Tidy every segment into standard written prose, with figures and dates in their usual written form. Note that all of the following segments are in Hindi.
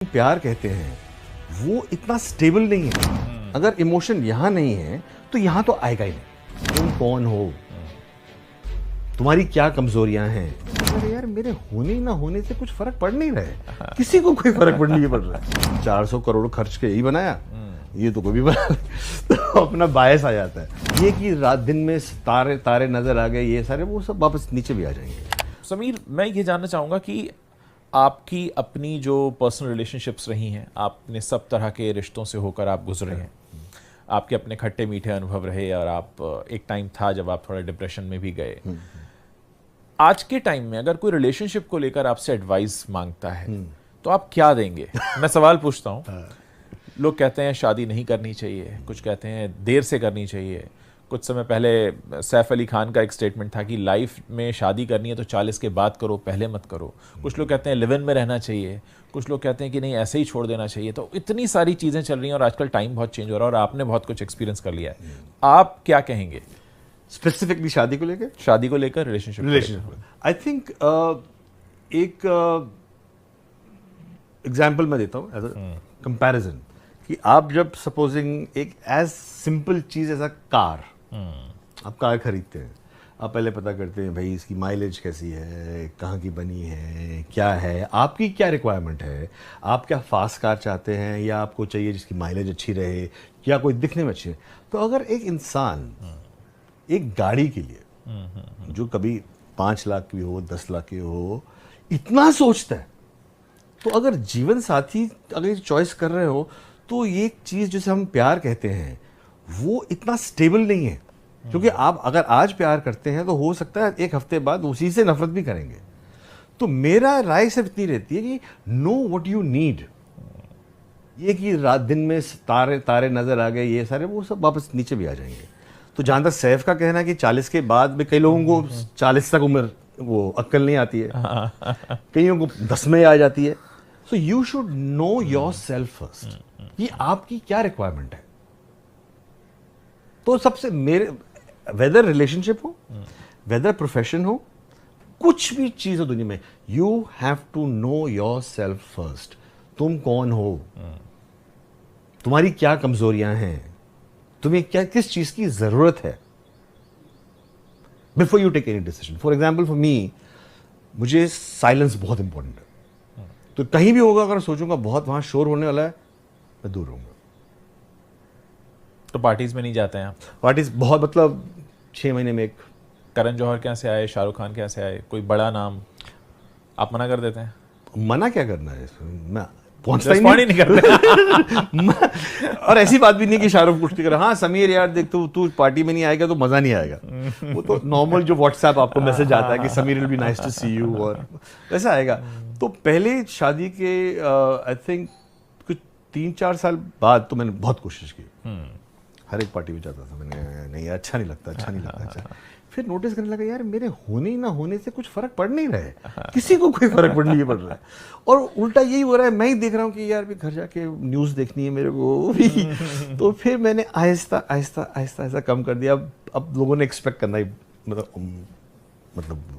प्यार कहते हैं वो इतना स्टेबल नहीं है। अगर इमोशन यहाँ नहीं है तो यहाँ तो आएगा ही नहीं। तुम कौन हो, तुम्हारी क्या कमजोरियां हैं। अरे यार मेरे होने ना होने से कुछ फर्क पड़ नहीं रहा है, किसी को कोई फर्क पड़ नहीं पड़ रहा है। 400 करोड़ खर्च के यही बनाया, ये तो कोई भी बना तो अपना बायस आ जाता है। ये कि रात दिन में तारे तारे नजर आ गए, ये सारे वो सब वापस नीचे भी आ जाएंगे। समीर, मैं ये जानना चाहूँगा कि आपकी अपनी जो पर्सनल रिलेशनशिप्स रही हैं, आपने सब तरह के रिश्तों से होकर आप गुजरे हैं, आपके अपने खट्टे मीठे अनुभव रहे और आप एक टाइम था जब आप थोड़ा डिप्रेशन में भी गए। आज के टाइम में अगर कोई रिलेशनशिप को लेकर आपसे एडवाइस मांगता है तो आप क्या देंगे? मैं सवाल पूछता हूँ। लोग कहते हैं शादी नहीं करनी चाहिए, कुछ कहते हैं देर से करनी चाहिए। कुछ समय पहले सैफ अली खान का एक स्टेटमेंट था कि लाइफ में शादी करनी है तो 40 के बाद करो, पहले मत करो। कुछ लोग कहते हैं लिव इन में रहना चाहिए, कुछ लोग कहते हैं कि नहीं ऐसे ही छोड़ देना चाहिए। तो इतनी सारी चीज़ें चल रही हैं और आजकल टाइम बहुत चेंज हो रहा है और आपने बहुत कुछ एक्सपीरियंस कर लिया है। आप क्या कहेंगे स्पेसिफिकली शादी को लेकर? शादी को लेकर, रिलेशनशिप आई थिंक एक एग्जाम्पल मैं देता हूँ एज अ कंपैरिजन कि आप जब सपोजिंग एक एज सिंपल चीज एज अ कार, आप कार खरीदते हैं, आप पहले पता करते हैं भाई इसकी माइलेज कैसी है, कहाँ की बनी है, क्या है, आपकी क्या रिक्वायरमेंट है, आप क्या फास्ट कार चाहते हैं या आपको चाहिए जिसकी माइलेज अच्छी रहे या कोई दिखने में अच्छी है। तो अगर एक इंसान एक गाड़ी के लिए जो कभी 5 लाख की हो, 10 लाख की हो, इतना सोचता है, तो अगर जीवन साथी अगर चॉइस कर रहे हो तो ये एक चीज जिसे हम प्यार कहते हैं वो इतना स्टेबल नहीं है। क्योंकि आप अगर आज प्यार करते हैं तो हो सकता है एक हफ्ते बाद उसी से नफरत भी करेंगे। तो मेरा राय सिर्फ इतनी रहती है कि नो व्हाट यू नीड। ये कि रात दिन में तारे तारे नजर आ गए, ये सारे वो सब वापस नीचे भी आ जाएंगे। तो जहां तक सैफ का कहना है कि 40 के बाद में कई लोगों को 40 तक उम्र वो अक्ल नहीं आती है, कईयों को 10 में आ जाती है। So you should know yourself first कि आपकी क्या रिक्वायरमेंट है। तो सबसे मेरे वेदर रिलेशनशिप हो, वेदर प्रोफेशन हो, कुछ भी चीज हो दुनिया में, you have to know yourself first. तुम कौन हो, तुम्हारी क्या कमजोरियां हैं, तुम्हें क्या किस चीज की जरूरत है before you take any decision. For example for me, मुझे साइलेंस बहुत इंपॉर्टेंट है। तो कहीं भी होगा अगर सोचूंगा बहुत वहां शोर होने वाला है, मैं दूर रहूंगा। तो पार्टीज में नहीं जाते हैं आप? पार्टीज बहुत, मतलब 6 महीने में एक। करण जौहर क्या से आए, शाहरुख खान क्या से आए, कोई बड़ा नाम, आप मना कर देते हैं? मना क्या करना है इसमें, मैं पहुंचता ही नहीं करते। और ऐसी बात भी नहीं कि शाहरुख कुछ नहीं कर, हाँ समीर यार देख तू पार्टी में नहीं आएगा तो मजा नहीं आएगा। वो तो नॉर्मल जो व्हाट्सएप आपको मैसेज आता है कि Sameer will be nice to see you, और वैसा आएगा। तो पहले शादी के आई थिंक कुछ 3-4 साल बाद तो मैंने बहुत कोशिश की, हर एक पार्टी में जाता था। मैंने नहीं अच्छा नहीं लगता, अच्छा नहीं लगता, अच्छा। फिर नोटिस करने लगा यार मेरे होने ना होने से कुछ फर्क पड़ नहीं रहा है, किसी को कोई फर्क पड़ नहीं पड़ रहा है। और उल्टा यही हो रहा है, मैं ही देख रहा हूँ कि यार भी घर जाके न्यूज देखनी है मेरे को भी। तो फिर मैंने आहिस्ता आहिस्ता आहिस्ता आहिस्ता कम कर दिया। अब लोगों ने एक्सपेक्ट करना ही मतलब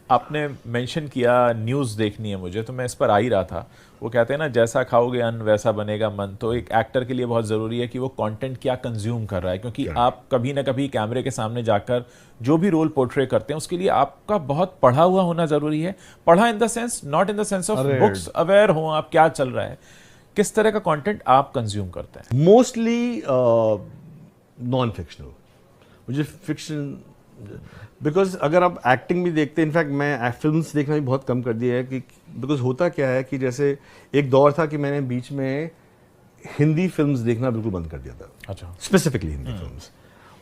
आपने मेंशन किया न्यूज़ देखनी है मुझे, तो मैं इस पर आ ही रहा था। वो कहते हैं ना जैसा खाओगे अन्न वैसा बनेगा मन। तो एक एक्टर के लिए बहुत ज़रूरी है कि वो कंटेंट क्या कंज्यूम कर रहा है, क्योंकि आप कभी ना कभी कैमरे के सामने जाकर जो भी रोल पोर्ट्रे करते हैं उसके लिए आपका बहुत पढ़ा हुआ होना ज़रूरी है। पढ़ा in the sense, not in the sense of books, aware हो आप क्या चल रहा है। किस तरह का कॉन्टेंट आप कंज्यूम करते हैं? Mostly non fictional. मुझे फिक्शन, बिकॉज अगर आप एक्टिंग भी देखते हैं, इनफैक्ट मैं फिल्म्स देखना भी बहुत कम कर दिया है कि बिकॉज होता क्या है कि जैसे एक दौर था कि मैंने बीच में हिंदी फिल्म्स देखना बिल्कुल बंद कर दिया था। अच्छा। Specifically Hindi films.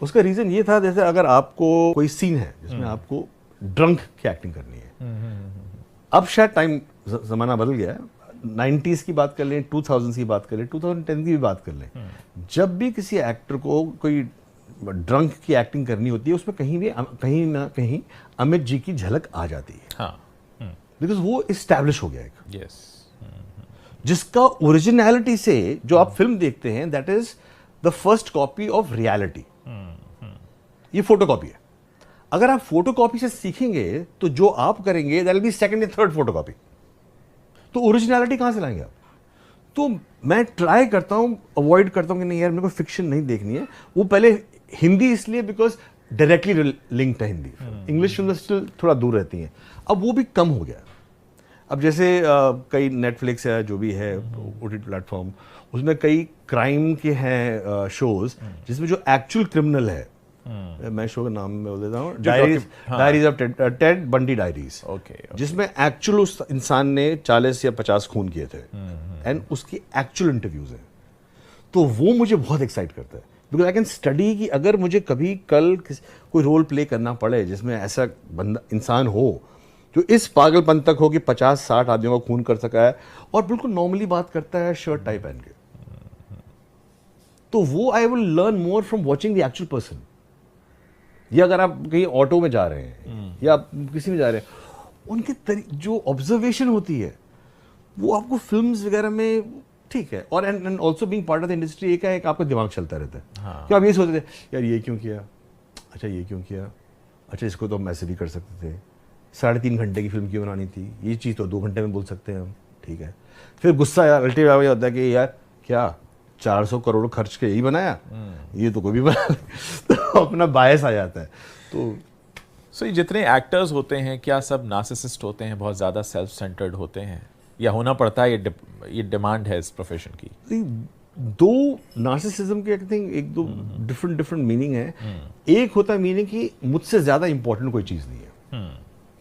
उसका रीज़न ये था, जैसे अगर आपको कोई सीन है जिसमें आपको ड्रंक की एक्टिंग करनी है, अब शायद टाइम ज़माना बदल गया है, 90s की बात कर लें, 2000s की बात कर लें, 2010 की भी बात कर लें, जब भी किसी एक्टर को कोई ड्रंक की एक्टिंग करनी होती है उसमें कहीं ना कहीं अमित जी की झलक आ जाती है। हाँ। बिकॉज वो इस्टेब्लिश हो गया एक। यस। जिसका ओरिजिनलिटी से जो आप फिल्म देखते हैं that is the first copy of reality. ये फोटोकॉपी है। अगर आप फोटोकॉपी से सीखेंगे तो जो आप करेंगे दैट विल बी सेकंड या थर्ड फोटोकॉपी। तो ओरिजिनलिटी कहां से लाएंगे आप? तो मैं ट्राई करता हूँ, अवॉइड करता हूँ कि नहीं यार मेरे को फिक्शन नहीं देखनी है। वो पहले हिंदी इसलिए बिकॉज डायरेक्टली लिंक्ड है हिंदी, इंग्लिश फिल्म स्टिल थोड़ा दूर रहती हैं, अब वो भी कम हो गया। अब जैसे कई नेटफ्लिक्स है जो भी है ओटीटी प्लेटफॉर्म, उसमें कई क्राइम के हैं शोज जिसमें जो एक्चुअल क्रिमिनल है, मैं शो का नाम में बोल देता हूँ, diaries of Ted Bundy diaries, जिसमें एक्चुअल उस इंसान ने 40 या 50 खून किए थे एंड उसकी एक्चुअल इंटरव्यूज हैं। तो वो मुझे बहुत एक्साइट करता है बिकॉज आई कैन स्टडी कि अगर मुझे कभी कल कोई रोल प्ले करना पड़े जिसमें ऐसा बंदा इंसान हो जो इस पागलपन तक हो कि 50-60 आदमियों का खून कर सका है और बिल्कुल नॉर्मली बात करता है शर्ट टाई पहन के, तो वो I will learn more from watching the actual person. या अगर आप कहीं ऑटो में जा रहे हैं या आप किसी में जा रहे हैं, उनके जो ऑब्जर्वेशन होती है वो आपको फिल्म्स वगैरह में ठीक है, और and also being part of the industry एक है, एक आपका दिमाग चलता रहता है। हाँ। कि आप ये सोचते थे यार ये क्यों किया, अच्छा ये क्यों किया, अच्छा इसको तो हम ऐसे भी कर सकते थे, 3.5 घंटे की फिल्म क्यों बनानी थी, ये चीज़ तो 2 घंटे में बोल सकते हैं हम, ठीक है। फिर गुस्सा यार अल्टीमेटली होता है कि यार क्या 400 करोड़ खर्च के यही बनाया, ये तो कोई भी बना तो अपना बायस आ जाता है। तो सो ये जितने एक्टर्स होते हैं क्या सब नार्सिसिस्ट होते हैं, बहुत ज़्यादा सेल्फ सेंटर्ड होते हैं, या होना पड़ता है, ये डिमांड है इस प्रोफेशन की? दो नार्सिसिज्म के आई थिंक एक दो डिफरेंट मीनिंग है। एक होता है मीनिंग कि मुझसे ज़्यादा इंपॉर्टेंट कोई चीज़ नहीं है,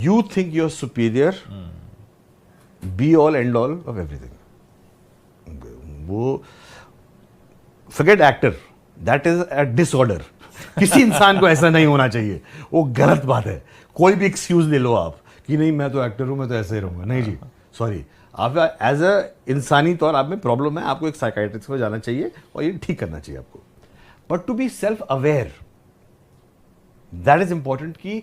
you think you are superior, be all and all of everything. वो forget actor, that is a disorder. किसी इंसान को ऐसा नहीं होना चाहिए, वो गलत बात है। कोई भी एक्सक्यूज ले लो आप कि नहीं मैं तो एक्टर हूं, मैं तो ऐसे ही रहूंगा, नहीं जी सॉरी, आप एज अ इंसानी तौर आप में प्रॉब्लम है, आपको एक साइकाइट्रिस्ट में जाना चाहिए और ये ठीक करना चाहिए आपको। But to be self aware, that is important कि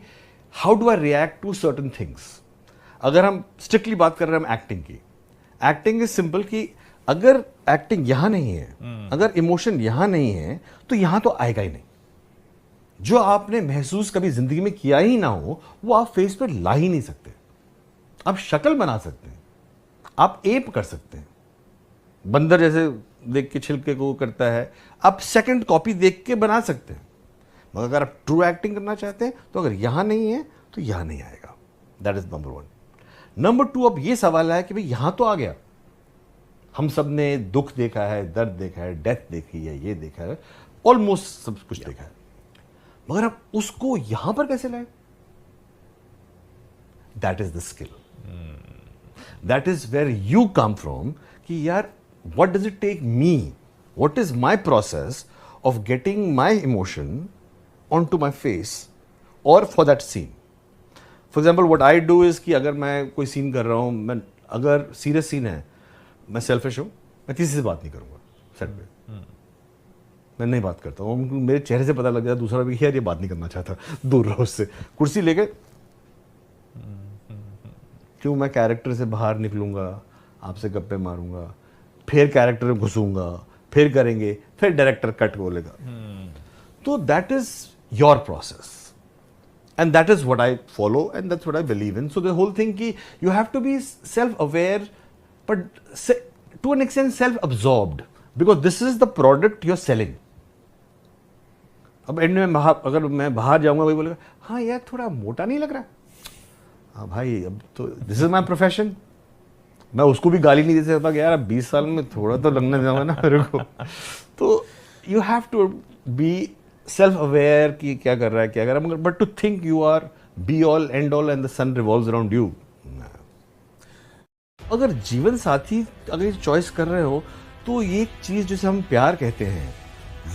how do I react to certain things. अगर हम स्ट्रिक्टली बात कर रहे हैं हम एक्टिंग की, एक्टिंग इज सिंपल कि अगर एक्टिंग यहां नहीं है, अगर इमोशन यहां नहीं है तो यहां तो आएगा ही नहीं। जो आपने महसूस कभी जिंदगी में किया ही ना हो वो आप फेस पे ला ही नहीं सकते। आप शक्ल बना सकते हैं, आप एप कर सकते हैं, बंदर जैसे देख के छिलके को करता है, आप सेकंड कॉपी देख के बना सकते हैं। मगर अगर आप ट्रू एक्टिंग करना चाहते हैं तो अगर यहां नहीं है तो यहां नहीं आएगा। That is number 1। नंबर 2, अब ये सवाल है कि भाई यहां तो आ गया, हम सब ने दुख देखा है, दर्द देखा है, डेथ देखी है, ये देखा है, ऑलमोस्ट सब कुछ देखा है, मगर आप उसको यहां पर कैसे लाए? That is the skill, that is where you come from कि यार what does it take me, what is my process of getting my emotion on to my face और for that scene. For example what I do is कि अगर मैं कोई सीन कर रहा हूं, मैं अगर सीरियस सीन है, मैं सेल्फिश हूं, मैं किसी से बात नहीं करूंगा सेट पे, मैं नहीं बात करता हूँ, मेरे चेहरे से पता लग जाता दूसरा भी यार ये बात नहीं करना चाहता, दूर रहो उससे। कुर्सी लेके क्यों मैं कैरेक्टर से बाहर निकलूंगा, आपसे गप्पे मारूंगा, फिर कैरेक्टर में घुसूंगा, फिर करेंगे, फिर डायरेक्टर कट बोलेगा। तो that is your process and that is what I follow and that's what I believe in. So the whole thing कि you have to be self aware but to an extent self absorbed, because this is the product you are selling. अब एंड में अगर मैं बाहर जाऊंगा वही बोलेगा हाँ यार थोड़ा मोटा नहीं लग रहा, हाँ भाई अब तो दिस इज माई प्रोफेशन, मैं उसको भी गाली नहीं दे सकता कि यार अब 20 साल में थोड़ा तो लगने जाऊंगा ना मेरे को। तो you have to be self aware कि क्या कर रहा है, क्या कर रहा है, but to think you are be all and all and the sun revolves around you. अगर जीवन साथी अगर चॉइस कर रहे हो तो ये चीज जिसे हम प्यार कहते हैं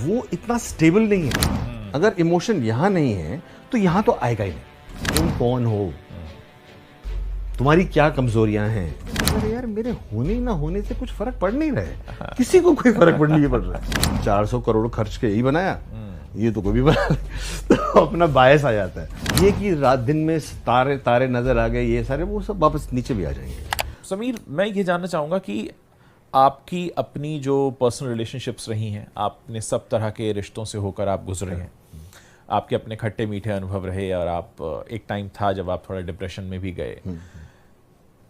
वो इतना स्टेबल नहीं है। अगर इमोशन यहां नहीं है तो यहां तो आएगा ही नहीं। तुम कौन हो, तुम्हारी क्या कमजोरियां हैं, अरे यार मेरे होने ना होने से कुछ फर्क पड़ नहीं रहा है, किसी को कोई फर्क पड़ नहीं पड़ रहा है। 400 करोड़ खर्च के यही बनाया, ये तो कोई भी बना तो अपना बायस आ जाता है। ये कि रात दिन में तारे तारे नजर आ गए, ये सारे वो सब वापस नीचे भी आ जाएंगे। समीर, मैं ये जानना चाहूँगा कि आपकी अपनी जो पर्सनल रिलेशनशिप्स रही हैं, आपने सब तरह के रिश्तों से होकर आप गुजरे हैं, आपके अपने खट्टे मीठे अनुभव रहे और आप एक टाइम था जब आप थोड़ा डिप्रेशन में भी गए,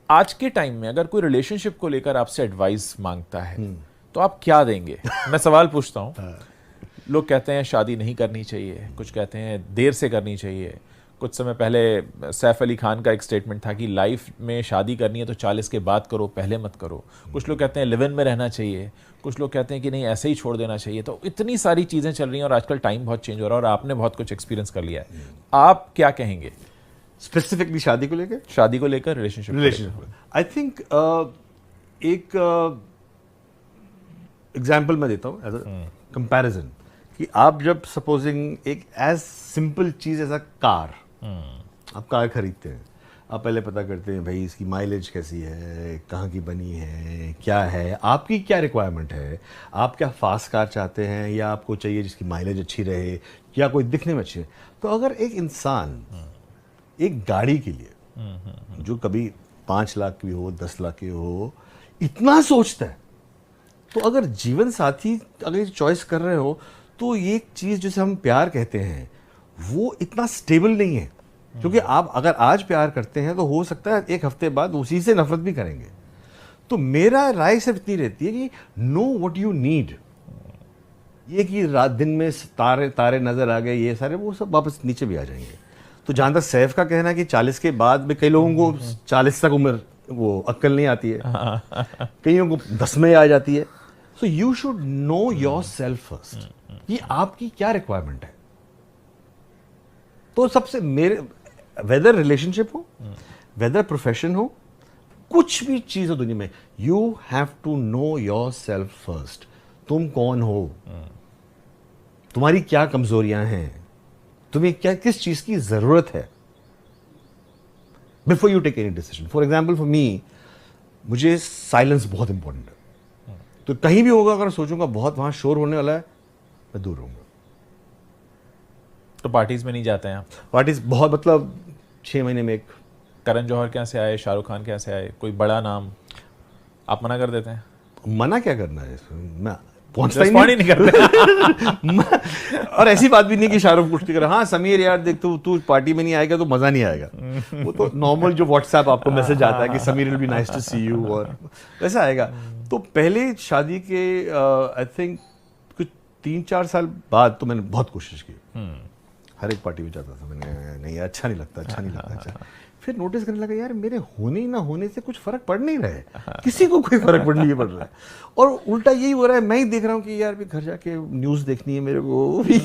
आज के टाइम में अगर कोई रिलेशनशिप को लेकर आपसे एडवाइस मांगता है तो आप क्या देंगे? मैं सवाल पूछता हूँ। लोग कहते हैं शादी नहीं करनी चाहिए, कुछ कहते हैं देर से करनी चाहिए। कुछ समय पहले सैफ अली खान का एक स्टेटमेंट था कि लाइफ में शादी करनी है तो 40 के बाद करो, पहले मत करो। कुछ लोग कहते हैं लिव इन में रहना चाहिए, कुछ लोग कहते हैं कि नहीं ऐसे ही छोड़ देना चाहिए। तो इतनी सारी चीज़ें चल रही हैं और आजकल टाइम बहुत चेंज हो रहा है और आपने बहुत कुछ एक्सपीरियंस कर लिया है। आप क्या कहेंगे स्पेसिफिकली शादी को लेकर? शादी को लेकर, रिलेशनशिप आई थिंक एक एग्जाम्पल मैं देता हूँ एज अ कंपैरिजन कि आप जब सपोजिंग एक एज सिंपल चीज एज अ कार, आप कार खरीदते हैं, आप पहले पता करते हैं भाई इसकी माइलेज कैसी है, कहाँ की बनी है, क्या है, आपकी क्या रिक्वायरमेंट है, आप क्या फास्ट कार चाहते हैं या आपको चाहिए जिसकी माइलेज अच्छी रहे या कोई दिखने में अच्छी है। तो अगर एक इंसान एक गाड़ी के लिए जो कभी 5 लाख की हो, 10 लाख की हो, इतना सोचता है, तो अगर जीवन साथी अगर चॉइस कर रहे हो तो ये एक चीज जिसे हम प्यार कहते हैं वो इतना स्टेबल नहीं है। क्योंकि आप अगर आज प्यार करते हैं तो हो सकता है एक हफ्ते बाद उसी से नफरत भी करेंगे। तो मेरा राय सिर्फ इतनी रहती है कि नो व्हाट यू नीड। ये कि रात दिन में तारे तारे नजर आ गए, ये सारे वो सब वापस नीचे भी आ जाएंगे। तो जहां तक सैफ का कहना है कि 40 के बाद में कई लोगों को 40 तक उम्र वो अक्ल नहीं आती है, कईयों को 10 में आ जाती है। So you should know yourself first कि आपकी क्या रिक्वायरमेंट है। तो सबसे मेरे वेदर रिलेशनशिप हो, वेदर प्रोफेशन हो, कुछ भी चीज हो दुनिया में, you have to know yourself first. तुम कौन हो, तुम्हारी क्या कमजोरियां हैं, तुम्हें क्या किस चीज की जरूरत है before you take any decision. For example for me, मुझे साइलेंस बहुत इंपॉर्टेंट है। तो कहीं भी होगा अगर सोचूंगा बहुत वहां शोर होने वाला है, मैं दूर रहूंगा। तो पार्टीज में नहीं जाते हैं आप? पार्टीज बहुत, मतलब 6 महीने में एक। करण जौहर के यहाँ से आए, शाहरुख खान के यहाँ से आए, कोई बड़ा नाम, आप मना कर देते हैं? मना क्या करना है इसमें, मैं पहुंचता ही नहीं करते। और ऐसी बात भी नहीं कि शाहरुख कुछ नहीं कर, हाँ समीर यार देख तू पार्टी में नहीं आएगा तो मजा नहीं आएगा। वो तो नॉर्मल जो व्हाट्सएप आपको मैसेज आता है कि Sameer will be nice to see you, और वैसा आएगा। तो पहले शादी के आई थिंक कुछ 3-4 साल बाद तो मैंने बहुत कोशिश की, हर एक पार्टी में जाता था। मैंने नहीं अच्छा नहीं लगता, अच्छा नहीं लगता, अच्छा। फिर नोटिस करने लगा यार मेरे होने ना होने से कुछ फर्क पड़ नहीं रहा है, किसी को कोई फर्क पड़ नहीं पड़ रहा है। और उल्टा यही हो रहा है, मैं ही देख रहा हूँ कि यार भी घर जाके न्यूज़ देखनी है मेरे को भी।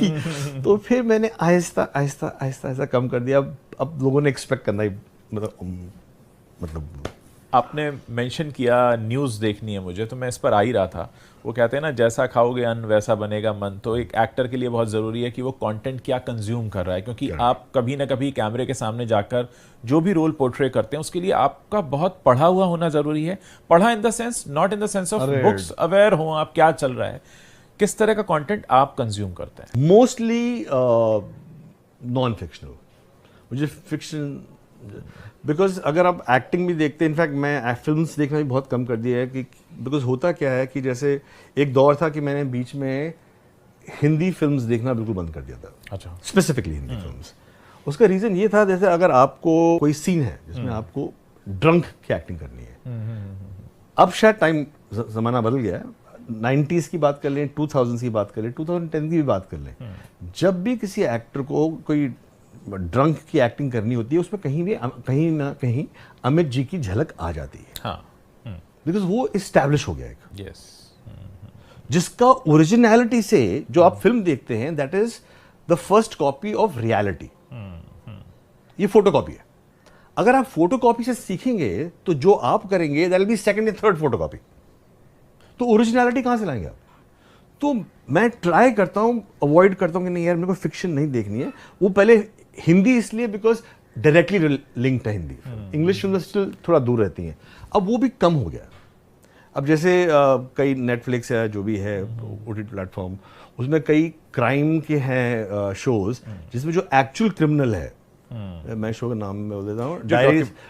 तो फिर मैंने आहिस्ता आहिस्ता आहिस्ता आहिस्ता कम कर दिया। अब लोगों ने एक्सपेक्ट करना ही मतलब आपने मेंशन किया न्यूज़ देखनी है मुझे, तो मैं इस पर आ ही रहा था। वो कहते हैं ना जैसा खाओगे अन्न वैसा बनेगा मन। तो एक एक्टर के लिए बहुत ज़रूरी है कि वो कंटेंट क्या कंज्यूम कर रहा है, क्योंकि आप कभी ना कभी कैमरे के सामने जाकर जो भी रोल पोर्ट्रे करते हैं उसके लिए आपका बहुत पढ़ा हुआ होना ज़रूरी है। पढ़ा in the sense, not in the sense of books, aware हो आप क्या चल रहा है। किस तरह का कंटेंट आप कंज्यूम करते हैं? Mostly non fictional. मुझे फिक्शन, बिकॉज अगर आप एक्टिंग भी देखते हैं, इनफैक्ट मैं फिल्म्स देखना भी बहुत कम कर दिया है कि बिकॉज होता क्या है कि जैसे एक दौर था कि मैंने बीच में हिंदी फिल्म्स देखना बिल्कुल बंद कर दिया था। अच्छा। Specifically Hindi films. उसका रीज़न ये था, जैसे अगर आपको कोई सीन है जिसमें आपको ड्रंक की एक्टिंग करनी है, अब शायद टाइम ज़माना बदल गया है, 90s की बात कर लें, 2000s की बात कर लें, 2010 की भी बात कर लें, जब भी किसी एक्टर को कोई ड्रंक की एक्टिंग करनी होती है उसमें कहीं ना कहीं अमित जी की झलक आ जाती है। हाँ, बिकॉज वो इस्टेब्लिश हो गया एक। यस। जिसका ओरिजिनलिटी से जो आप फिल्म देखते हैं, that is the first copy of reality. ये फोटो कॉपी है। अगर आप फोटो कॉपी से सीखेंगे तो जो आप करेंगे दैट विल बी सेकंड या थर्ड फोटो कॉपी। तो ओरिजिनलिटी कहां से लाएंगे आप? तो मैं ट्राई करता हूं, अवॉइड करता हूं कि नहीं यार मेरे को फिक्शन नहीं देखनी है। वो पहले हिंदी इसलिए बिकॉज डायरेक्टली लिंक्ड है हिंदी, इंग्लिश फिल्म स्टिल थोड़ा दूर रहती हैं। अब वो भी कम हो गया। अब जैसे कई नेटफ्लिक्स है जो भी है ओटीटी प्लेटफॉर्म, उसमें कई क्राइम के हैं शोज जिसमें जो एक्चुअल क्रिमिनल है, मैं शो का नाम में बोल देता हूँ,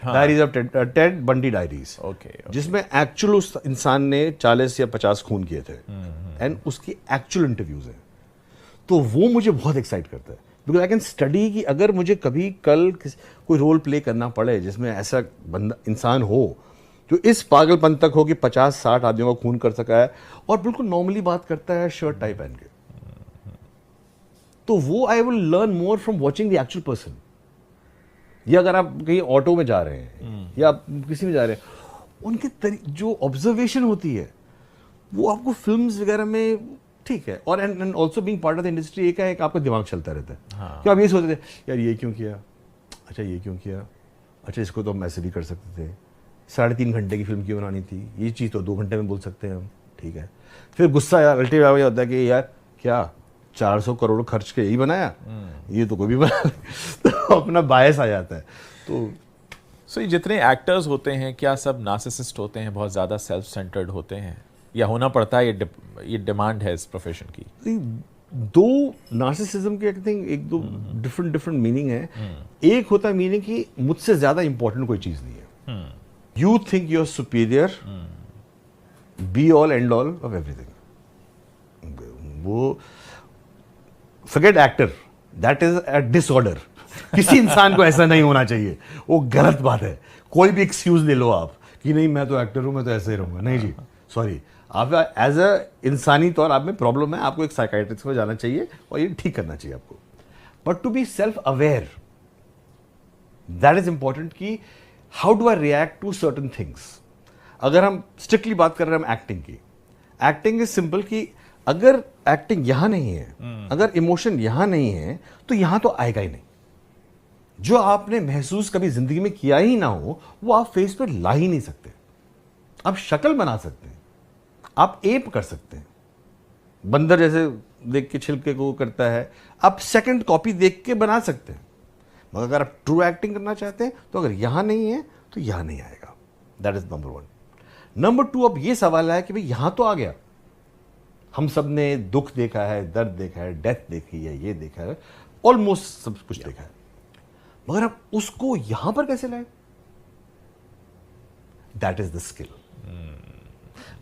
diaries of Ted Bundy diaries, जिसमें एक्चुअल उस इंसान ने 40 या 50 खून किए थे एंड उसकी एक्चुअल इंटरव्यूज हैं। तो वो मुझे बहुत एक्साइट करता है बिकॉज आई कैन स्टडी कि अगर मुझे कभी कल कोई रोल प्ले करना पड़े जिसमें ऐसा बंदा इंसान हो जो इस पागलपन तक हो कि 50-60 आदमियों का खून कर सका है और बिल्कुल नॉर्मली बात करता है शर्ट टाई पहन के, तो वो I will learn more from watching the actual person. या अगर आप कहीं ऑटो में जा रहे हैं या आप किसी में जा रहे हैं, उनके जो ऑब्जर्वेशन होती है वो आपको फिल्म्स वगैरह में ठीक है. और and also being part of the industry एक है, एक आपका दिमाग चलता रहता है. हाँ. कि आप ये सोचते थे यार ये क्यों किया, अच्छा ये क्यों किया, अच्छा इसको तो हम ऐसे भी कर सकते थे, 3.5 घंटे की फिल्म क्यों बनानी थी, ये चीज़ तो 2 घंटे में बोल सकते हैं हम, ठीक है. फिर गुस्सा यार अल्टीमेटली होता है कि यार क्या 400 करोड़ खर्च के यही बनाया, ये तो कोई भी बना तो अपना बायस आ जाता है. तो सो ये जितने एक्टर्स होते हैं क्या सब नार्सिसिस्ट होते हैं, बहुत ज़्यादा सेल्फ सेंटर्ड होते हैं, या होना पड़ता है, ये डिमांड है इस प्रोफेशन की? दो नार्सिसिज्म के आई थिंक एक दो डिफरेंट मीनिंग है. एक होता है मीनिंग कि मुझसे ज़्यादा इंपॉर्टेंट कोई चीज़ नहीं है. You think you are superior, be all and all of everything. वो forget actor, that is a disorder. किसी इंसान को ऐसा नहीं होना चाहिए, वो गलत बात है. कोई भी एक्सक्यूज ले लो आप कि नहीं मैं तो एक्टर हूं, मैं तो ऐसे ही रहूंगा. नहीं जी, सॉरी, आप एज अ इंसानी तौर आप में प्रॉब्लम है, आपको एक साइकाइट्रिस्ट को जाना चाहिए और ये ठीक करना चाहिए आपको. But to be self aware, that is important कि how do I react to certain things. अगर हम स्ट्रिक्टली बात कर रहे हैं हम एक्टिंग की, एक्टिंग इज सिंपल कि अगर एक्टिंग यहां नहीं है, अगर इमोशन यहां नहीं है तो यहां तो आएगा ही नहीं. जो आपने महसूस कभी जिंदगी में किया ही ना हो वो आप फेस पे ला ही नहीं सकते. आप शक्ल बना सकते हैं, आप एप कर सकते हैं, बंदर जैसे देख के छिलके को करता है, आप सेकंड कॉपी देख के बना सकते हैं. मगर अगर आप ट्रू एक्टिंग करना चाहते हैं तो अगर यहां नहीं है तो यहां नहीं आएगा. That is number 1. नंबर 2, अब ये सवाल है कि भाई यहां तो आ गया, हम सब ने दुख देखा है, दर्द देखा है, डेथ देखी है, ये देखा है, ऑलमोस्ट सब कुछ देखा है, मगर आप उसको यहां पर कैसे लाए? That is the skill.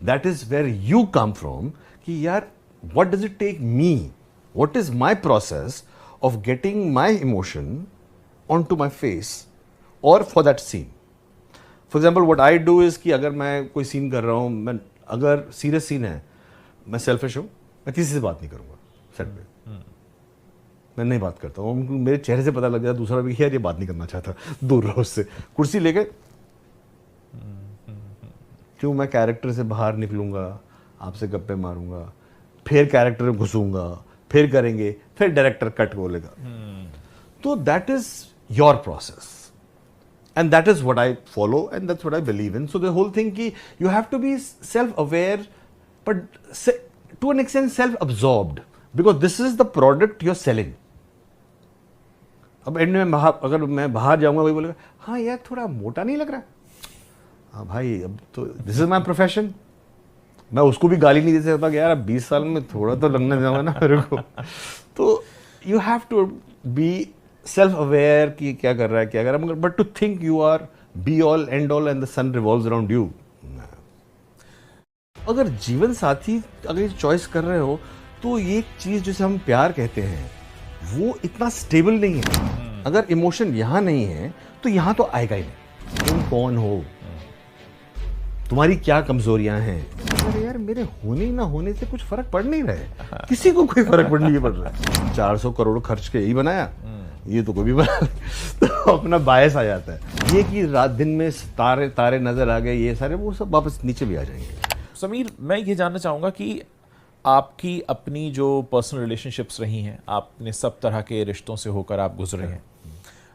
That is where you come from कि यार what does it take me, what is my process of getting my emotion on to my face और for that scene. For example what I do is कि अगर मैं कोई सीन कर रहा हूं, मैं अगर सीरियस सीन है, मैं सेल्फिश हूं, मैं किसी से बात नहीं करूंगा सेट पे. मैं नहीं बात करता हूँ, मेरे चेहरे से पता लग जाता दूसरा भी यार ये बात नहीं करना चाहता, दूर रहो उससे. कुर्सी लेके क्यों मैं कैरेक्टर से बाहर निकलूंगा, आपसे गप्पे मारूंगा, फिर कैरेक्टर में घुसूंगा, फिर करेंगे, फिर डायरेक्टर कट बोलेगा. तो that is your process and that is what I follow and that's what I believe in. So the whole thing कि you have to be self aware but to an extent self absorbed, because this is the product you are selling. अब एंड में अगर मैं बाहर जाऊंगा वही बोलेगा हाँ यार थोड़ा मोटा नहीं लग रहा. हाँ भाई, अब तो दिस इज माई प्रोफेशन. मैं उसको भी गाली नहीं दे सकता कि यार अब 20 साल में थोड़ा तो लगने देगा ना मेरे को. तो you have to be self aware कि क्या कर रहा है, क्या कर रहा है, but to think you are be all and all and the sun revolves around you. अगर जीवन साथी अगर चॉइस कर रहे हो तो ये चीज जिसे हम प्यार कहते हैं वो इतना स्टेबल नहीं है. अगर इमोशन यहां नहीं है तो यहां तो आएगा ही नहीं. तुम कौन हो, तुम्हारी क्या कमजोरियां हैं. अरे यार मेरे होने ना होने से कुछ फर्क पड़ नहीं रहा है, किसी को कोई फर्क पड़ नहीं पड़ रहा है. 400 करोड़ खर्च के यही बनाया, ये तो कोई भी बना तो अपना बायस आ जाता है. ये कि रात दिन में तारे तारे नजर आ गए, ये सारे वो सब वापस नीचे भी आ जाएंगे. समीर, मैं ये जानना चाहूँगा कि आपकी अपनी जो पर्सनल रिलेशनशिप्स रही हैं, आपने सब तरह के रिश्तों से होकर आप गुजरे हैं,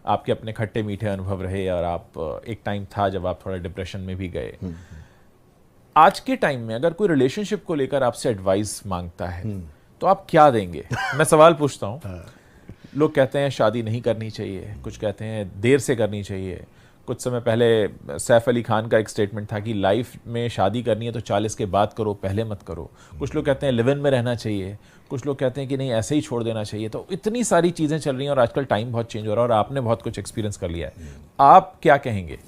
आपके अपने खट्टे मीठे अनुभव रहे और आप एक टाइम था जब आप थोड़ा डिप्रेशन में भी गए. आज के टाइम में अगर कोई रिलेशनशिप को लेकर आपसे एडवाइस मांगता है तो आप क्या देंगे? मैं सवाल पूछता हूँ. लोग कहते हैं शादी नहीं करनी चाहिए, कुछ कहते हैं देर से करनी चाहिए. कुछ समय पहले सैफ अली खान का एक स्टेटमेंट था कि लाइफ में शादी करनी है तो 40 के बाद करो, पहले मत करो. कुछ लोग कहते हैं लिव इन में रहना चाहिए, कुछ लोग कहते हैं कि नहीं ऐसे ही छोड़ देना चाहिए. तो इतनी सारी चीज़ें चल रही हैं और आजकल टाइम बहुत चेंज हो रहा है और आपने बहुत कुछ एक्सपीरियंस कर लिया है. आप क्या कहेंगे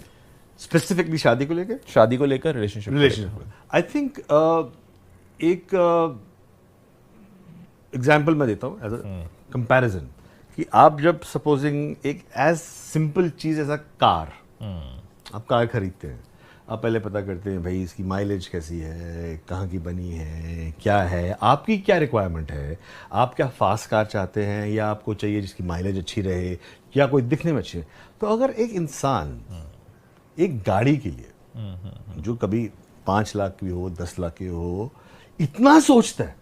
स्पेसिफिकली शादी को लेकर? शादी को लेकर, रिलेशनशिप. आई थिंक एक एग्जाम्पल मैं देता हूँ एज अ कंपैरिजन कि आप जब सपोजिंग एक एज सिंपल चीज़ एज अ कार, आप कार खरीदते हैं, आप पहले पता करते हैं भाई इसकी माइलेज कैसी है, कहाँ की बनी है, क्या है, आपकी क्या रिक्वायरमेंट है, आप क्या फास्ट कार चाहते हैं या आपको चाहिए जिसकी माइलेज अच्छी रहे या कोई दिखने में अच्छी है। तो अगर एक इंसान एक गाड़ी के लिए जो कभी 5 लाख की हो, 10 लाख की हो, इतना सोचता है,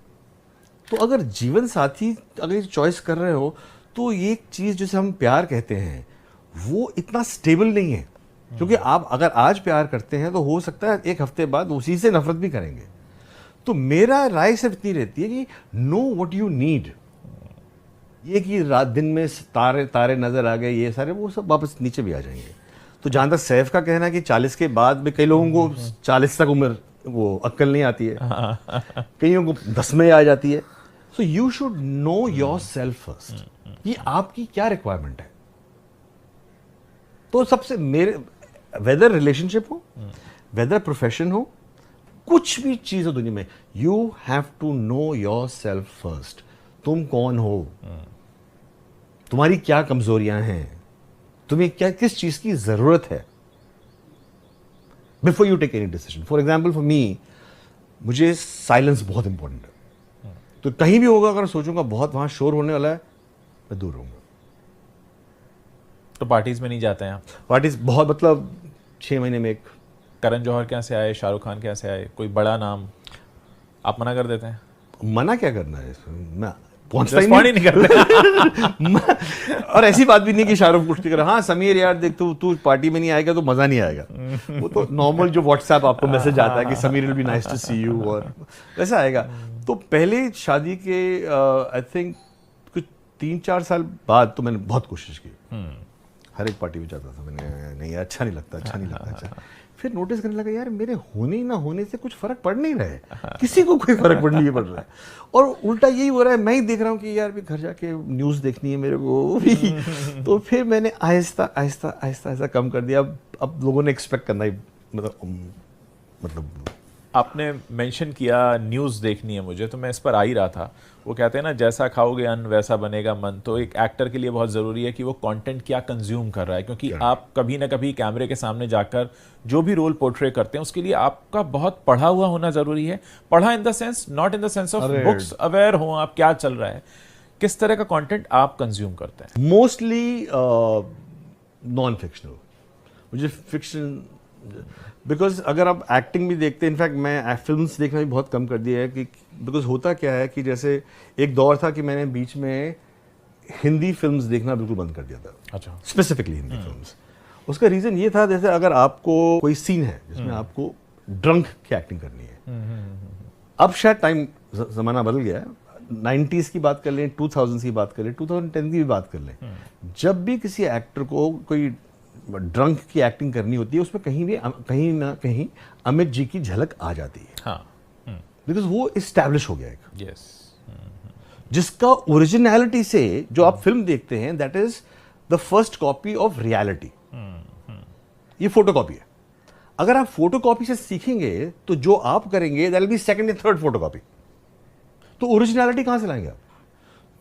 तो अगर जीवन साथी अगर चॉइस कर रहे हो तो ये एक चीज़ जिसे हम प्यार कहते हैं वो इतना स्टेबल नहीं है, क्योंकि आप अगर आज प्यार करते हैं तो हो सकता है एक हफ्ते बाद उसी से नफरत भी करेंगे। तो मेरा राय सिर्फ इतनी रहती है कि नो व्हाट यू नीड। ये कि रात दिन में तारे तारे नजर आ गए, ये सारे वो सब वापस नीचे भी आ जाएंगे। तो जहां तक सैफ का कहना है कि 40 के बाद में कई लोगों को 40 तक उम्र वो अक्ल नहीं आती है, कईयों को 10 में आ जाती है। So you should know yourself first कि आपकी क्या रिक्वायरमेंट है। तो सबसे मेरे वेदर रिलेशनशिप हो, वेदर प्रोफेशन हो, कुछ भी चीज हो दुनिया में, you have to know yourself first. तुम कौन हो, तुम्हारी क्या कमजोरियां हैं, तुम्हें क्या किस चीज की जरूरत है before you take any decision. For example for me, मुझे साइलेंस बहुत इंपॉर्टेंट है। तो कहीं भी होगा अगर सोचूंगा बहुत वहां शोर होने वाला है, मैं दूर रहूंगा। तो पार्टीज में नहीं जाते हैं आप? पार्टीज बहुत, मतलब 6 महीने में एक। करण जौहर क्या से आए, शाहरुख खान क्या से आए, कोई बड़ा नाम, आप मना कर देते हैं? मना क्या करना है इसमें, मैं पहुंचता ही नहीं करते। और ऐसी बात भी नहीं कि शाहरुख कुछ नहीं कर रहा। हाँ समीर यार देख, तू पार्टी में नहीं आएगा तो मजा नहीं आएगा। वो तो नॉर्मल जो व्हाट्सएप आपको मैसेज आता है कि Sameer will be nice to see you, और वैसा आएगा। तो पहले शादी के आई थिंक कुछ 3-4 साल बाद तो मैंने बहुत कोशिश की, हर एक पार्टी में जाता था। मैंने नहीं यार अच्छा नहीं लगता, अच्छा नहीं लगता, अच्छा। फिर नोटिस करने लगा यार मेरे होने ना होने से कुछ फर्क पड़ नहीं रहा है, किसी को कोई फर्क पड़ नहीं पड़ रहा है। और उल्टा यही हो रहा है, मैं ही देख रहा हूँ कि यार भी घर जाके न्यूज़ देखनी है मेरे को भी। तो फिर मैंने आहिस्ता आहिस्ता आहिस्ता आहिस्ता कम कर दिया। अब लोगों ने एक्सपेक्ट करना ही, मतलब आपने मेंशन किया न्यूज़ देखनी है मुझे, तो मैं इस पर आ ही रहा था। वो कहते हैं ना, जैसा खाओगे अन्न वैसा बनेगा मन। तो एक एक्टर के लिए बहुत ज़रूरी है कि वो कंटेंट क्या कंज्यूम कर रहा है, क्योंकि आप कभी ना कभी कैमरे के सामने जाकर जो भी रोल पोर्ट्रे करते हैं उसके लिए आपका बहुत पढ़ा हुआ होना ज़रूरी है। पढ़ा in the sense, not in the sense of books, aware हो आप क्या चल रहा है। किस तरह का कंटेंट आप कंज्यूम करते हैं? Mostly non fictional. मुझे फिक्शन, बिकॉज अगर आप एक्टिंग भी देखते हैं, इनफैक्ट मैं फिल्म्स देखना भी बहुत कम कर दिया है, कि बिकॉज होता क्या है कि जैसे एक दौर था कि मैंने बीच में हिंदी फिल्म्स देखना बिल्कुल बंद कर दिया था। अच्छा। Specifically Hindi films. उसका रीज़न ये था, जैसे अगर आपको कोई सीन है जिसमें आपको ड्रंक की एक्टिंग करनी है, अब शायद टाइम ज़माना बदल गया है, 90s की बात कर लें, 2000s की बात कर लें, 2010 की भी बात कर लें, जब भी किसी एक्टर को कोई ड्रंक की एक्टिंग करनी होती है उसमें कहीं ना कहीं अमित जी की झलक आ जाती है। हाँ, बिकॉज वो इस्टेब्लिश हो गया एक, यस, जिसका ओरिजिनलिटी से जो आप फिल्म देखते हैं that is the first copy of reality. ये फोटो कॉपी है। अगर आप फोटो कॉपी से सीखेंगे तो जो आप करेंगे दैट विल बी सेकंड या थर्ड फोटो कॉपी। तो ओरिजिनलिटी कहां से लाएंगे आप?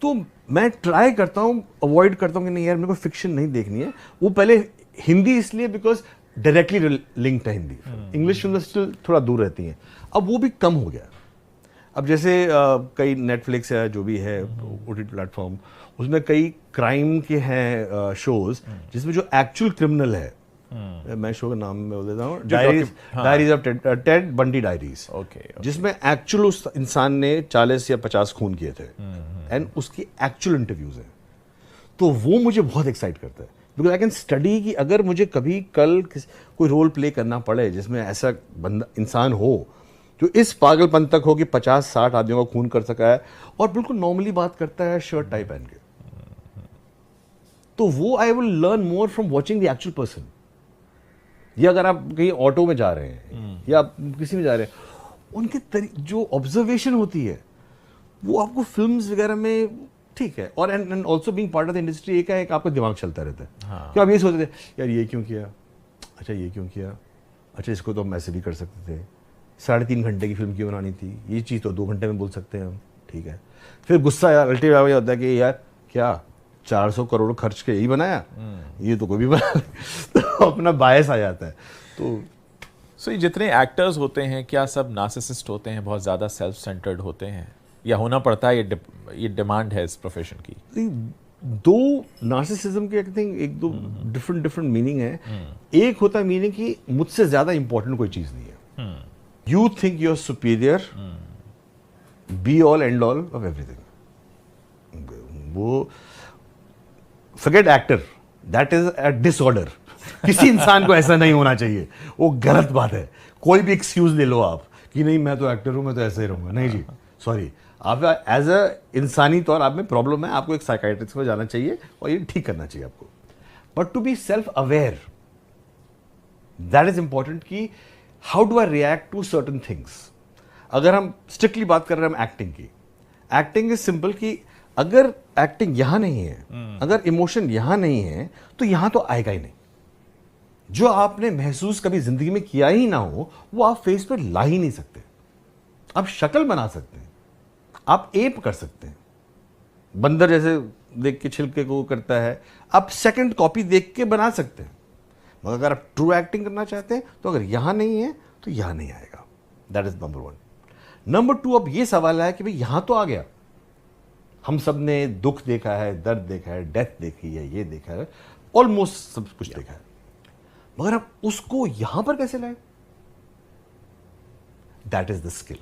तो मैं ट्राई करता हूं, अवॉइड करता हूं कि नहीं यार मेरे को फिक्शन नहीं देखनी है। वो पहले हिंदी इसलिए बिकॉज डायरेक्टली लिंक्ड है हिंदी, इंग्लिश फिल्म स्टिल थोड़ा दूर रहती हैं। अब वो भी कम हो गया। अब जैसे कई नेटफ्लिक्स है जो भी है ओटीटी प्लेटफॉर्म, उसमें कई क्राइम के हैं शोज जिसमें जो एक्चुअल क्रिमिनल है, मैं शो का नाम में बोल देता हूँ, diaries of Ted Bundy diaries, जिसमें एक्चुअल उस इंसान ने 40 या 50 खून किए थे एंड उसकी एक्चुअल इंटरव्यूज हैं। तो वो मुझे बहुत एक्साइट करता है, बिकॉज आई कैन स्टडी कि अगर मुझे कभी कल कोई रोल प्ले करना पड़े जिसमें ऐसा बंदा इंसान हो जो इस पागलपन तक हो कि 50-60 आदमियों का खून कर सका है और बिल्कुल नॉर्मली बात करता है शर्ट टाई पहन के, तो वो I will learn more from watching the actual person. या अगर आप कहीं ऑटो में जा रहे हैं या आप किसी में जा रहे हैं, उनके जो ऑब्जर्वेशन होती है वो आपको फिल्म्स वगैरह में ठीक है। और and also being part of the industry एक आपका दिमाग चलता रहता है। हाँ। तो आप ये सोचते थे यार ये क्यों किया, अच्छा ये क्यों किया, अच्छा इसको तो हम ऐसे भी कर सकते थे, 3.5 घंटे की फिल्म क्यों बनानी थी, ये चीज़ तो 2 घंटे में बोल सकते हैं हम, ठीक है। फिर गुस्सा यार अल्टीमेटली होता है कि यार क्या 400 करोड़ खर्च के यही बनाया, ये तो कोई भी बना ले। तो अपना बायस आ जाता है। तो सो ये जितने एक्टर्स होते हैं क्या सब नार्सिसिस्ट होते हैं, बहुत ज़्यादा सेल्फ सेंटर्ड होते हैं, या होना पड़ता है, ये डिमांड है इस प्रोफेशन की? दो नार्सिसिज्म के आई थिंक एक दो डिफरेंट मीनिंग है। एक होता है मीनिंग कि मुझसे ज्यादा इंपॉर्टेंट कोई चीज नहीं है, you think you are superior, be all and all of everything. वो forget actor, that is a disorder. किसी इंसान को ऐसा नहीं होना चाहिए, वो गलत बात है। कोई भी एक्सक्यूज ले लो आप कि नहीं मैं तो एक्टर हूं, मैं तो ऐसे ही रहूंगा, नहीं जी, सॉरी। आप एज अ इंसानी तौर आप में प्रॉब्लम है, आपको एक साइकाइट्रिस्ट में जाना चाहिए और ये ठीक करना चाहिए आपको। But to be self aware, that is important कि how do I react to certain things. अगर हम स्ट्रिक्टली बात कर रहे हैं हम एक्टिंग की, एक्टिंग इज सिंपल कि अगर एक्टिंग यहां नहीं है, अगर इमोशन यहां नहीं है, तो यहां तो आएगा ही नहीं। जो आपने महसूस कभी जिंदगी में किया ही ना हो, वो आप फेस पे ला ही नहीं सकते। आप शक्ल बना सकते हैं, आप एप कर सकते हैं, बंदर जैसे देख के छिलके को करता है, आप सेकंड कॉपी देख के बना सकते हैं। मगर अगर आप ट्रू एक्टिंग करना चाहते हैं, तो अगर यहां नहीं है तो यहां नहीं आएगा। That is number 1। नंबर 2, अब ये सवाल है कि भाई यहां तो आ गया, हम सब ने दुख देखा है, दर्द देखा है, डेथ देखी है, ये देखा है, ऑलमोस्ट सब कुछ देखा है, मगर अब उसको यहां पर कैसे लाए? That is the skill,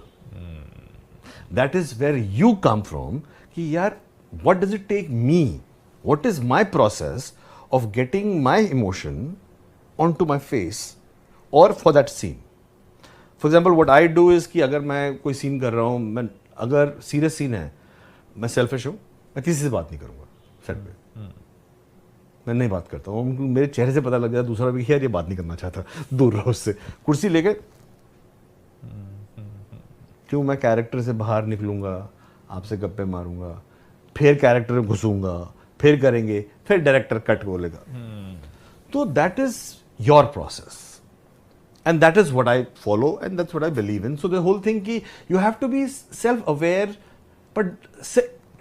that is where you come from. कि यार what does it take me, what is my process of getting my emotion on to my face और for that scene. For example what I do is कि अगर मैं कोई सीन कर रहा हूं, मैं अगर सीरियस सीन है, मैं सेल्फिश हूं, मैं किसी से बात नहीं करूंगा सेट पे, मैं नहीं बात करता हूँ। मेरे चेहरे से पता लग जाता दूसरा भी यार ये बात नहीं करना चाहता, दूर रहो उससे। कुर्सी लेके क्यों मैं कैरेक्टर से बाहर निकलूंगा, आपसे गप्पे मारूंगा, फिर कैरेक्टर में घुसूंगा, फिर करेंगे, फिर डायरेक्टर कट बोलेगा। तो that is your process and that is what I follow and that's what I believe in. So the whole thing कि you have to be self aware but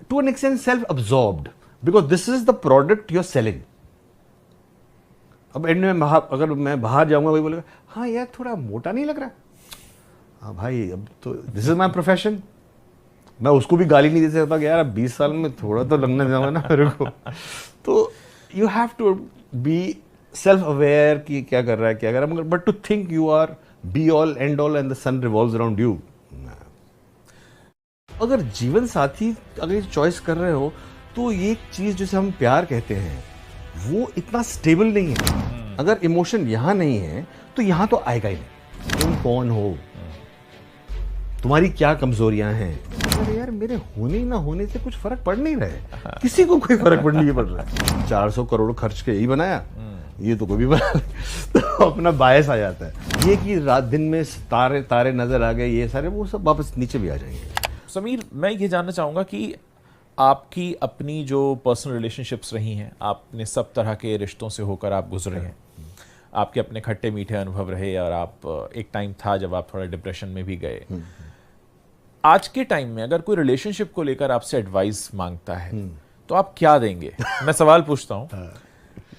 to an extent self absorbed, because this is the product you are selling. अब एंड में अगर मैं बाहर जाऊंगा, वही बोलेगा हाँ यार थोड़ा मोटा नहीं लग रहा। हाँ भाई, अब तो दिस इज माई प्रोफेशन, मैं उसको भी गाली नहीं दे सकता कि यार अब 20 साल में थोड़ा तो लगने जाऊंगा ना मेरे को। तो you have to be self aware कि क्या कर रहा है, क्या कर रहा है, but to think you are be all and all and the sun revolves around you. अगर जीवन साथी अगर चॉइस कर रहे हो, तो ये चीज जिसे हम प्यार कहते हैं वो इतना स्टेबल नहीं है। अगर इमोशन यहां नहीं है तो यहां तो आएगा ही नहीं। तुम कौन हो, तुम्हारी क्या कमजोरियां हैं। अरे यार मेरे होने ना होने से कुछ फर्क पड़ नहीं रहा है, किसी को कोई फर्क पड़ नहीं पड़ रहा है। 400 करोड़ खर्च के यही बनाया, ये तो कोई भी बना ले। तो अपना बायस आ जाता है। ये कि रात दिन में तारे तारे नजर आ गए, ये सारे वो सब वापस नीचे भी आ जाएंगे। समीर, मैं ये जानना चाहूँगा कि आपकी अपनी जो पर्सनल रिलेशनशिप्स रही हैं, आपने सब तरह के रिश्तों से होकर आप गुजरे हैं, आपके अपने खट्टे मीठे अनुभव रहे, और आप एक टाइम था जब आप थोड़ा डिप्रेशन में भी गए। आज के टाइम में अगर कोई रिलेशनशिप को लेकर आपसे एडवाइस मांगता है तो आप क्या देंगे? मैं सवाल पूछता हूँ।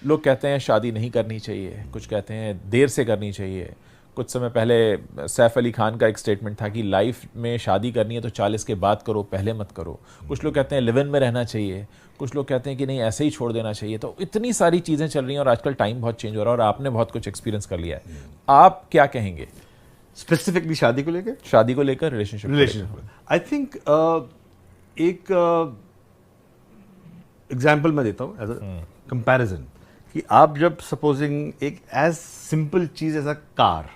लोग कहते हैं शादी नहीं करनी चाहिए, कुछ कहते हैं देर से करनी चाहिए। कुछ समय पहले सैफ अली खान का एक स्टेटमेंट था कि लाइफ में शादी करनी है तो 40 के बाद करो, पहले मत करो। कुछ लोग कहते हैं लिव इन में रहना चाहिए, कुछ लोग कहते हैं कि नहीं ऐसे ही छोड़ देना चाहिए। तो इतनी सारी चीज़ें चल रही हैं और आजकल टाइम बहुत चेंज हो रहा है और आपने बहुत कुछ एक्सपीरियंस कर लिया है। आप क्या कहेंगे स्पेसिफिकली शादी को लेकर? शादी को लेकर, रिलेशनशिप। आई थिंक एक एग्जाम्पल मैं देता हूँ एज अ कंपैरिजन कि आप जब सपोजिंग एक एज सिंपल चीज एज अ कार,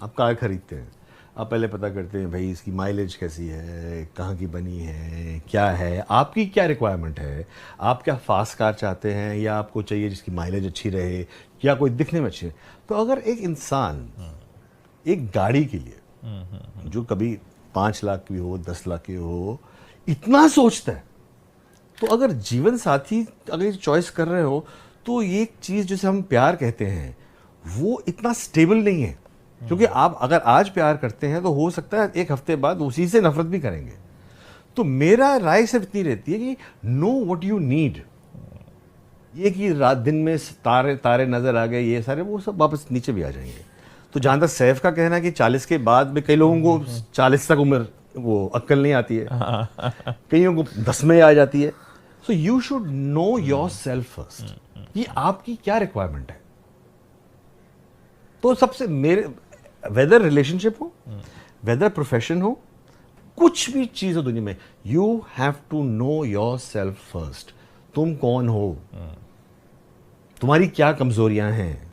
आप कार खरीदते हैं, आप पहले पता करते हैं भाई इसकी माइलेज कैसी है, कहाँ की बनी है, क्या है, आपकी क्या रिक्वायरमेंट है, आप क्या फास्ट कार चाहते हैं या आपको चाहिए जिसकी माइलेज अच्छी रहे या कोई दिखने में अच्छी है। तो अगर एक इंसान एक गाड़ी के लिए जो कभी 5 लाख की हो, 10 लाख की हो, इतना सोचता है, तो अगर जीवन साथी अगर चॉइस कर रहे हो तो ये एक चीज जिसे हम प्यार कहते हैं वो इतना स्टेबल नहीं है। क्योंकि आप अगर आज प्यार करते हैं तो हो सकता है एक हफ्ते बाद उसी से नफरत भी करेंगे। तो मेरा राय सिर्फ इतनी रहती है कि नो व्हाट यू नीड, ये कि रात दिन में तारे तारे नजर आ गए, ये सारे वो सब वापस नीचे भी आ जाएंगे। तो जहाँ तक सैफ का कहना है कि 40 के बाद में कई लोगों को 40 तक उम्र वो अक्ल नहीं आती है, कईयों को 10 में आ जाती है। So you should know yourself first, कि आपकी क्या रिक्वायरमेंट है। तो सबसे मेरे वेदर रिलेशनशिप हो, वेदर प्रोफेशन हो, कुछ भी चीज हो दुनिया में, you have to know yourself first. तुम कौन हो, तुम्हारी क्या कमजोरियां हैं,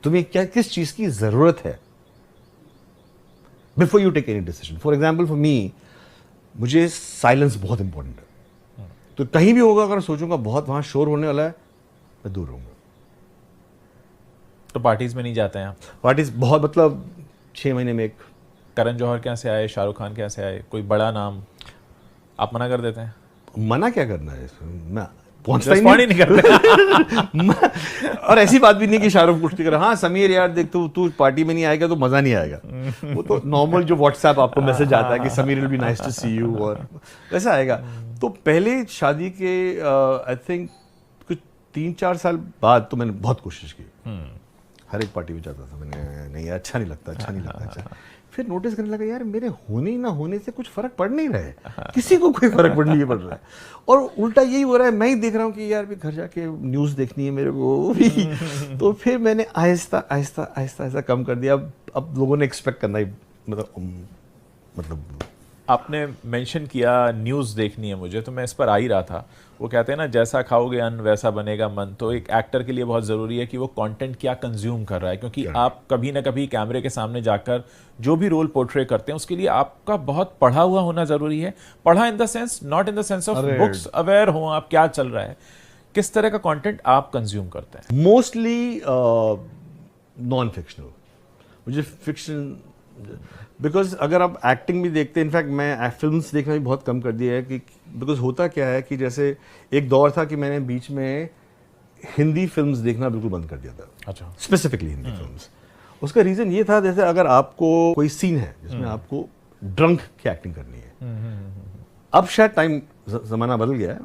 तुम्हें क्या किस चीज की जरूरत है, before you take any decision. For example for me, मुझे साइलेंस बहुत इंपॉर्टेंट है। तो कहीं भी होगा अगर सोचूंगा बहुत वहां शोर होने वाला है, मैं दूर रहूंगा। तो पार्टीज में नहीं जाते हैं आप? पार्टीज बहुत, मतलब 6 महीने में एक। करण जौहर के यहाँ से आए, शाहरुख खान के यहाँ से आए, कोई बड़ा नाम, आप मना कर देते हैं? मना क्या करना है इसमें, मैं पहुंचता ही नहीं करते। और ऐसी बात भी नहीं कि शाहरुख कुछ नहीं कर रहा, हाँ समीर यार देख तू पार्टी में नहीं आएगा तो मजा नहीं आएगा। वो तो नॉर्मल जो व्हाट्सएप आपको मैसेज आता है कि Sameer will be nice to see you, और वैसा आएगा। तो पहले शादी के आई थिंक कुछ 3-4 साल बाद तो मैंने बहुत कोशिश की, हर एक पार्टी में जाता था। मैंने नहीं यार अच्छा नहीं लगता, अच्छा नहीं लगता, अच्छा। फिर नोटिस करने लगा यार मेरे होने ना होने से कुछ फर्क पड़ नहीं रहा है, किसी को कोई फर्क नहीं पड़ रहा है। और उल्टा यही हो रहा है, मैं ही देख रहा हूँ कि यार भी घर जाके न्यूज़ देखनी है मेरे को भी। तो फिर मैंने आहिस्ता आहिस्ता आहिस्ता आहिस्ता कम कर दिया। अब लोगों ने एक्सपेक्ट करना ही, मतलब आपने मेंशन किया न्यूज़ देखनी है मुझे, तो मैं इस पर आ ही रहा था। वो कहते हैं ना, जैसा खाओगे अन्न वैसा बनेगा मन। तो एक एक्टर के लिए बहुत ज़रूरी है कि वो कंटेंट क्या कंज्यूम कर रहा है, क्योंकि आप कभी ना कभी कैमरे के सामने जाकर जो भी रोल पोर्ट्रे करते हैं उसके लिए आपका बहुत पढ़ा हुआ होना ज़रूरी है। पढ़ा in the sense, not in the sense of books, aware हो आप क्या चल रहा है। किस तरह का कंटेंट आप कंज्यूम करते हैं? Mostly non fictional. मुझे फिक्शन, बिकॉज अगर आप एक्टिंग भी देखते हैं, इनफैक्ट मैं फिल्म्स देखना भी बहुत कम कर दिया है, कि बिकॉज होता क्या है कि जैसे एक दौर था कि मैंने बीच में हिंदी फिल्म्स देखना बिल्कुल बंद कर दिया था। अच्छा। Specifically Hindi films. उसका रीज़न ये था, जैसे अगर आपको कोई सीन है जिसमें आपको ड्रंक की एक्टिंग करनी है, अब शायद टाइम ज़माना बदल गया है,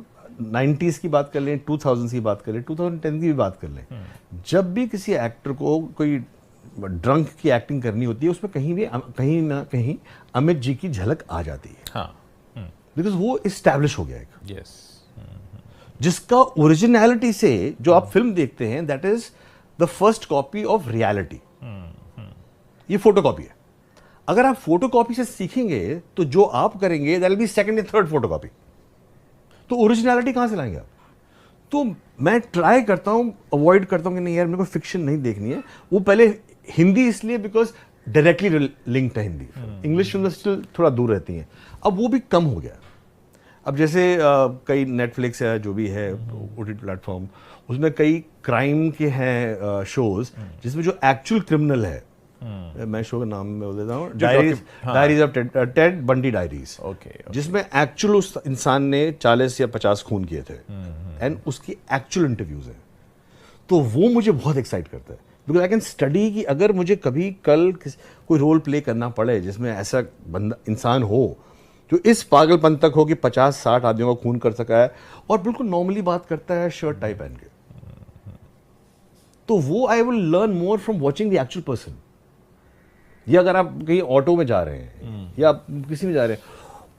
90s की बात कर लें, 2000s की बात कर लें, 2010 की भी बात कर लें, जब भी किसी एक्टर को कोई ड्रंक की एक्टिंग करनी होती है, उसमें कहीं ना कहीं अमित जी की झलक आ जाती है। हाँ, बिकॉज वो इस्टेब्लिश हो गया है। यस। जिसका ओरिजिनलिटी से जो आप फिल्म देखते हैं, that is the first copy of reality. ये फोटो कॉपी है। अगर आप फोटो कॉपी से सीखेंगे तो जो आप करेंगे दैट विल बी सेकंड या थर्ड फोटो कॉपी। तो ओरिजिनलिटी कहां से लाएंगे आप? तो मैं ट्राई करता हूं, अवॉइड करता हूं कि नहीं यार मेरे को फिक्शन नहीं देखनी है। वो पहले हिंदी इसलिए बिकॉज डायरेक्टली लिंक्ड है हिंदी, इंग्लिश फिल्म स्टिल थोड़ा दूर रहती हैं। अब वो भी कम हो गया। अब जैसे कई नेटफ्लिक्स है, जो भी है ओटीटी प्लेटफॉर्म, उसमें कई क्राइम के हैं शोज जिसमें जो एक्चुअल क्रिमिनल है, मैं शो का नाम में बोल देता हूँ, diaries of Ted Bundy diaries, जिसमें एक्चुअल उस इंसान ने 40 या 50 खून किए थे एंड उसकी एक्चुअल इंटरव्यूज हैं। तो वो मुझे बहुत एक्साइट करता है, बिकॉज आई कैन स्टडी कि अगर मुझे कभी कल कोई रोल प्ले करना पड़े जिसमें ऐसा बंदा इंसान हो जो इस पागलपन तक हो कि 50-60 आदमियों का खून कर सका है और बिल्कुल नॉर्मली बात करता है शर्ट टाई पहन के, तो वो I will learn more from watching the actual person. या अगर आप कहीं ऑटो में जा रहे हैं या आप किसी में जा रहे हैं,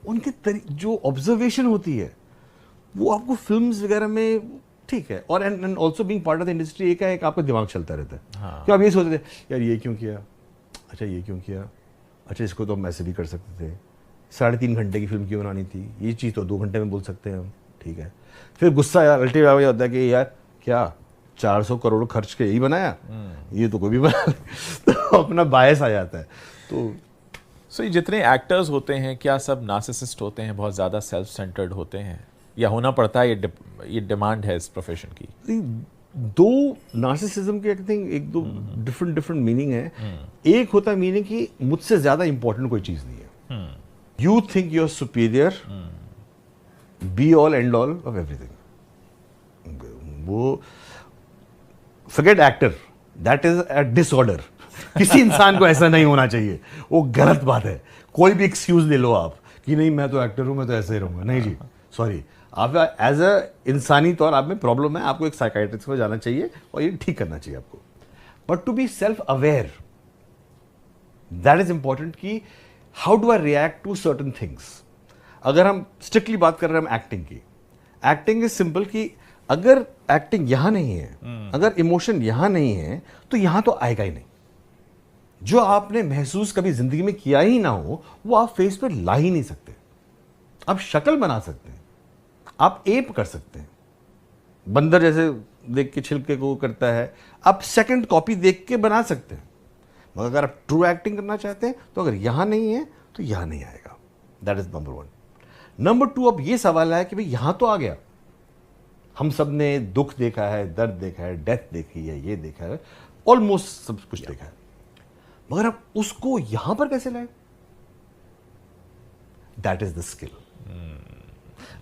उनके जो ऑब्जर्वेशन होती है वो आपको फिल्म्स वगैरह में ठीक है। और and also being part of the industry, एक है आपका दिमाग चलता रहता है। हाँ। कि आप ये सोचते थे यार ये क्यों किया, अच्छा ये क्यों किया, अच्छा इसको तो हम ऐसे भी कर सकते थे, 3.5 घंटे की फिल्म क्यों बनानी थी, ये चीज़ तो 2 घंटे में बोल सकते हैं हम, ठीक है। फिर गुस्सा यार अल्टीमेटली होता है कि यार क्या 400 करोड़ खर्च के यही बनाया, ये तो कोई भी बना तो अपना बायस आ जाता है। तो ये जितने एक्टर्स होते हैं क्या सब नार्सिसिस्ट होते हैं, बहुत ज़्यादा सेल्फ सेंटर्ड होते हैं, या होना पड़ता है, ये डिमांड है इस प्रोफेशन की? दो नार्सिसिज्म के आई थिंक एक दो डिफरेंट मीनिंग है। एक होता है मीनिंग कि मुझसे ज्यादा इंपॉर्टेंट कोई चीज नहीं है, you think you are superior, be all and all of everything. वो forget actor, that is a disorder. किसी इंसान को ऐसा नहीं होना चाहिए, वो गलत बात है। कोई भी एक्सक्यूज ले लो आप कि नहीं मैं तो एक्टर हूं, मैं तो ऐसे ही रहूंगा, नहीं जी सॉरी, आप एज अ इंसानी तौर आप में प्रॉब्लम है, आपको एक साइकाइट्रिस्ट को जाना चाहिए और ये ठीक करना चाहिए आपको. But to be self aware, that is important कि how do I react to certain things. अगर हम स्ट्रिक्टली बात कर रहे हैं हम एक्टिंग की, एक्टिंग इज सिंपल कि अगर एक्टिंग यहां नहीं है, अगर इमोशन यहां नहीं है तो यहां तो आएगा ही नहीं. जो आपने महसूस कभी जिंदगी में किया ही ना हो वो आप फेस पे ला ही नहीं सकते. आप शक्ल बना सकते हैं, आप एप कर सकते हैं, बंदर जैसे देख के छिलके को करता है, आप सेकंड कॉपी देख के बना सकते हैं. मगर अगर आप ट्रू एक्टिंग करना चाहते हैं तो अगर यहां नहीं है तो यहां नहीं आएगा. That is number 1. नंबर 2, अब ये सवाल है कि भाई यहां तो आ गया, हम सब ने दुख देखा है, दर्द देखा है, डेथ देखी है, ये देखा है, ऑलमोस्ट सब कुछ देखा है, मगर आप उसको यहां पर कैसे लाए? That is the skill.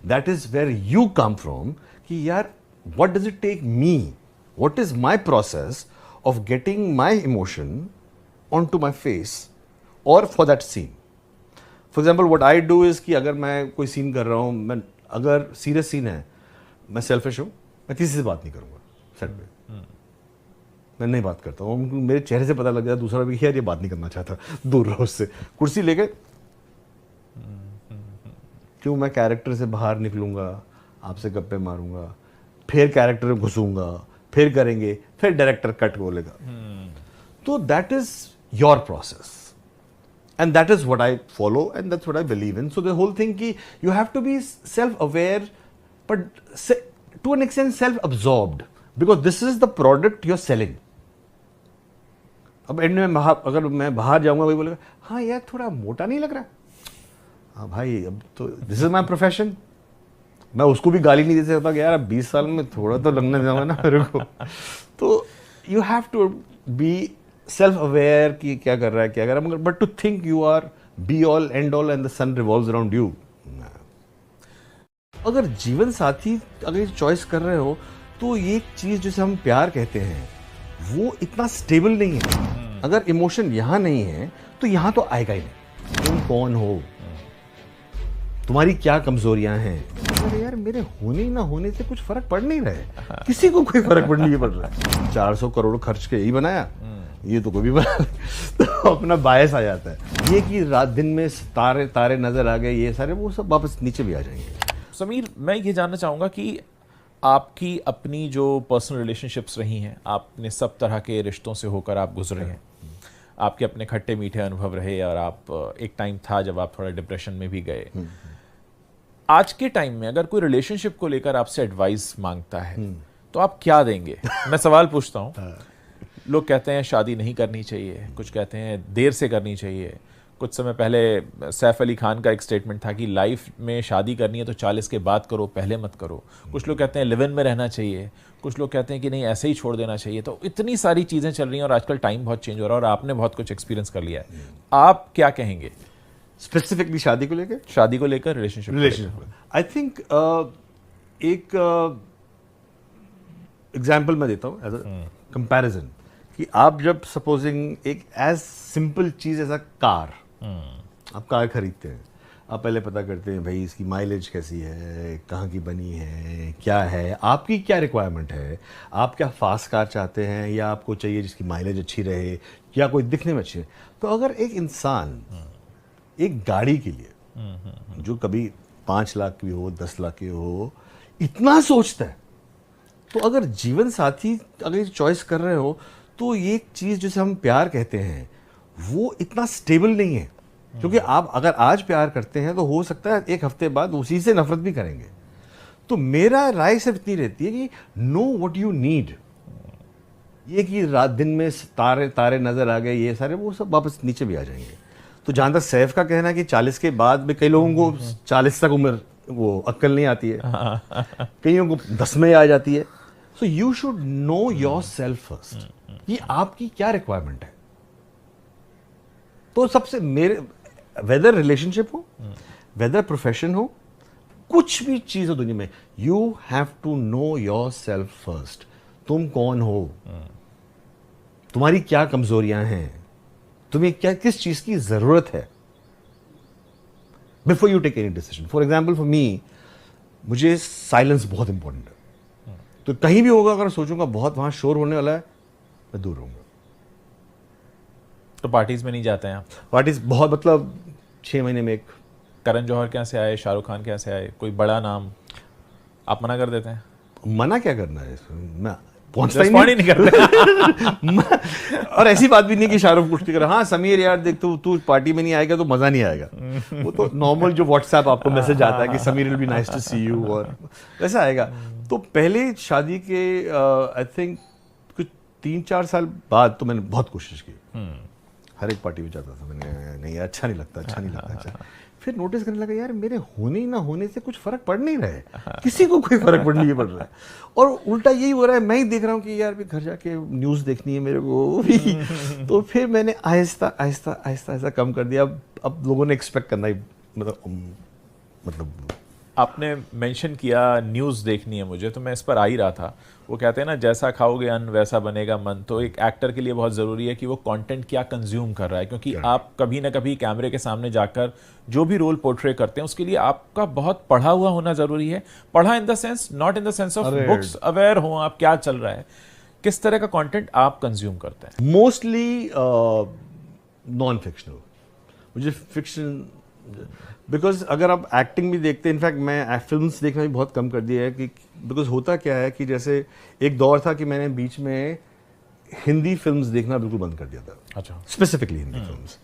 That is where you come from कि यार what does it take me, what is my process of getting my emotion on to my face और for that scene. For example what I do is कि अगर मैं कोई सीन कर रहा हूं, मैं अगर सीरियस सीन है, मैं सेल्फिश हूं, मैं किसी से बात नहीं करूंगा सेट पे. मैं नहीं बात करता हूँ, मेरे चेहरे से पता लग जाता दूसरा भी यार ये बात नहीं करना चाहता, दूर रहो उससे. कुर्सी लेके क्यों मैं कैरेक्टर से बाहर निकलूंगा, आपसे गप्पे मारूंगा, फिर कैरेक्टर में घुसूंगा, फिर करेंगे, फिर डायरेक्टर कट बोलेगा. तो that is your process and that is what I follow and that's what I believe in. So the whole thing ki you have to be self-aware but to an extent self-absorbed because this is the product you're selling. अब एंड में अगर मैं बाहर जाऊंगा वही बोलेगा हाँ यार थोड़ा मोटा नहीं लग रहा. हाँ भाई अब तो दिस इज माई प्रोफेशन. मैं उसको भी गाली नहीं दे सकता कि यार अब 20 साल में थोड़ा तो लगने जाऊंगा ना मेरे को. तो you have to be self aware कि क्या कर रहा है, क्या कर रहा है, but to think you are be all and all and the sun revolves around you. अगर जीवन साथी अगर चॉइस कर रहे हो तो ये चीज जिसे हम प्यार कहते हैं वो इतना स्टेबल नहीं है. अगर इमोशन यहां नहीं है तो यहां तो आएगा ही नहीं. तुम कौन हो, तुम्हारी क्या कमजोरियां हैं. अरे यार मेरे होने ना होने से कुछ फर्क पड़ नहीं रहा है, किसी को कोई फर्क पड़ नहीं पड़ रहा है. 400 करोड़ खर्च के यही बनाया, ये तो कोई भी बना तो अपना बायस आ जाता है. ये कि रात दिन में तारे तारे नजर आ गए, ये सारे वो सब वापस नीचे भी आ जाएंगे. समीर, मैं ये जानना चाहूँगा कि आपकी अपनी जो पर्सनल रिलेशनशिप्स रही हैं, आपने सब तरह के रिश्तों से होकर आप गुजरे हैं, आपके अपने खट्टे मीठे अनुभव रहे और आप एक टाइम था जब आप थोड़ा डिप्रेशन में भी गए. आज के टाइम में अगर कोई रिलेशनशिप को लेकर आपसे एडवाइस मांगता है तो आप क्या देंगे? मैं सवाल पूछता हूँ. लोग कहते हैं शादी नहीं करनी चाहिए, कुछ कहते हैं देर से करनी चाहिए. कुछ समय पहले सैफ अली खान का एक स्टेटमेंट था कि लाइफ में शादी करनी है तो 40 के बाद करो, पहले मत करो. कुछ लोग कहते हैं लिव इन में रहना चाहिए, कुछ लोग कहते हैं कि नहीं ऐसे ही छोड़ देना चाहिए. तो इतनी सारी चीज़ें चल रही हैं और आजकल टाइम बहुत चेंज हो रहा है और आपने बहुत कुछ एक्सपीरियंस कर लिया है. आप क्या कहेंगे स्पेसिफिकली शादी को लेकर? शादी को लेकर, रिलेशनशिप. आई थिंक एक एग्जाम्पल मैं देता हूँ एज अ कंपैरिजन कि आप जब सपोजिंग एक एज सिंपल चीज एज अ कार, आप कार खरीदते हैं, आप पहले पता करते हैं भाई इसकी माइलेज कैसी है, कहाँ की बनी है, क्या है, आपकी क्या रिक्वायरमेंट है, आप क्या फास्ट कार चाहते हैं या आपको चाहिए जिसकी माइलेज अच्छी रहे या कोई दिखने में अच्छी है. तो अगर एक इंसान एक गाड़ी के लिए जो कभी 5 लाख की हो, 10 लाख की हो, इतना सोचता है, तो अगर जीवन साथी अगर चॉइस कर रहे हो तो ये चीज जिसे हम प्यार कहते हैं वो इतना स्टेबल नहीं है. क्योंकि आप अगर आज प्यार करते हैं तो हो सकता है एक हफ्ते बाद उसी से नफरत भी करेंगे. तो मेरा राय सिर्फ इतनी रहती है कि नो व्हाट यू नीड. ये कि रात दिन में तारे तारे नजर आ गए, ये सारे वो सब वापस नीचे भी आ जाएंगे. तो जहां तक सैफ का कहना है कि 40 के बाद भी कई लोगों को 40 तक उम्र वो अक्ल नहीं आती है, कईयों को 10 में आ जाती है. So you should know yourself first कि आपकी क्या रिक्वायरमेंट है. तो सबसे मेरे वेदर रिलेशनशिप हो, वेदर प्रोफेशन हो, कुछ भी चीज हो दुनिया में, you have to know yourself first. तुम कौन हो, तुम्हारी क्या कमजोरियां हैं, तुम्हें क्या किस चीज की जरूरत है before you take any decision. For example for me, मुझे साइलेंस बहुत इंपॉर्टेंट है। तो कहीं भी होगा अगर सोचूंगा बहुत वहां शोर होने वाला है, मैं दूर रहूंगा। तो पार्टीज में नहीं जाते हैं आप? पार्टीज बहुत, मतलब 6 महीने में एक। करण जौहर के यहाँ से आए, शाहरुख खान के यहाँ से आए, कोई बड़ा नाम, आप मना कर देते हैं? मना क्या करना है इसमें, मैं पहुंचता ही रिस्पॉन्ड ही नहीं करते। और ऐसी बात भी नहीं कि शाहरुख पुष्टि कर, हाँ समीर यार देख तू पार्टी में नहीं आएगा तो मजा नहीं आएगा। वो तो नॉर्मल जो व्हाट्सएप आपको मैसेज आता है कि Sameer will be nice to see you, और वैसा आएगा। तो पहले शादी के आई थिंक कुछ 3-4 साल बाद तो मैंने बहुत कोशिश की, हर एक पार्टी में जाता था। मैंने नहीं अच्छा नहीं लगता, अच्छा नहीं लगता, अच्छा। फिर नोटिस करने लगा यार मेरे होने ही ना होने से कुछ फर्क पड़ नहीं रहा है, किसी को कोई फर्क पड़ नहीं पड़ रहा है। और उल्टा यही हो रहा है, मैं ही देख रहा हूँ कि यार भी घर जाके न्यूज़ देखनी है मेरे को भी। तो फिर मैंने आहिस्ता आहिस्ता आहिस्ता आहिस्ता कम कर दिया। अब लोगों ने एक्सपेक्ट करना ही, मतलब आपने मेंशन किया न्यूज़ देखनी है मुझे, तो मैं इस पर आ ही रहा था। वो कहते हैं ना, जैसा खाओगे अन्न वैसा बनेगा मन। तो एक एक्टर के लिए बहुत ज़रूरी है कि वो कंटेंट क्या कंज्यूम कर रहा है, क्योंकि आप कभी ना कभी कैमरे के सामने जाकर जो भी रोल पोर्ट्रे करते हैं उसके लिए आपका बहुत पढ़ा हुआ होना ज़रूरी है। पढ़ा in the sense, not in the sense of books, aware हो आप क्या चल रहा है। किस तरह का कंटेंट आप कंज्यूम करते हैं? Mostly non fictional. मुझे फिक्शन, बिकॉज अगर आप एक्टिंग भी देखते हैं, इनफैक्ट मैं फिल्म्स देखना भी बहुत कम कर दिया है, कि बिकॉज होता क्या है कि जैसे एक दौर था कि मैंने बीच में हिंदी फिल्म्स देखना बिल्कुल बंद कर दिया था। अच्छा। Specifically Hindi films.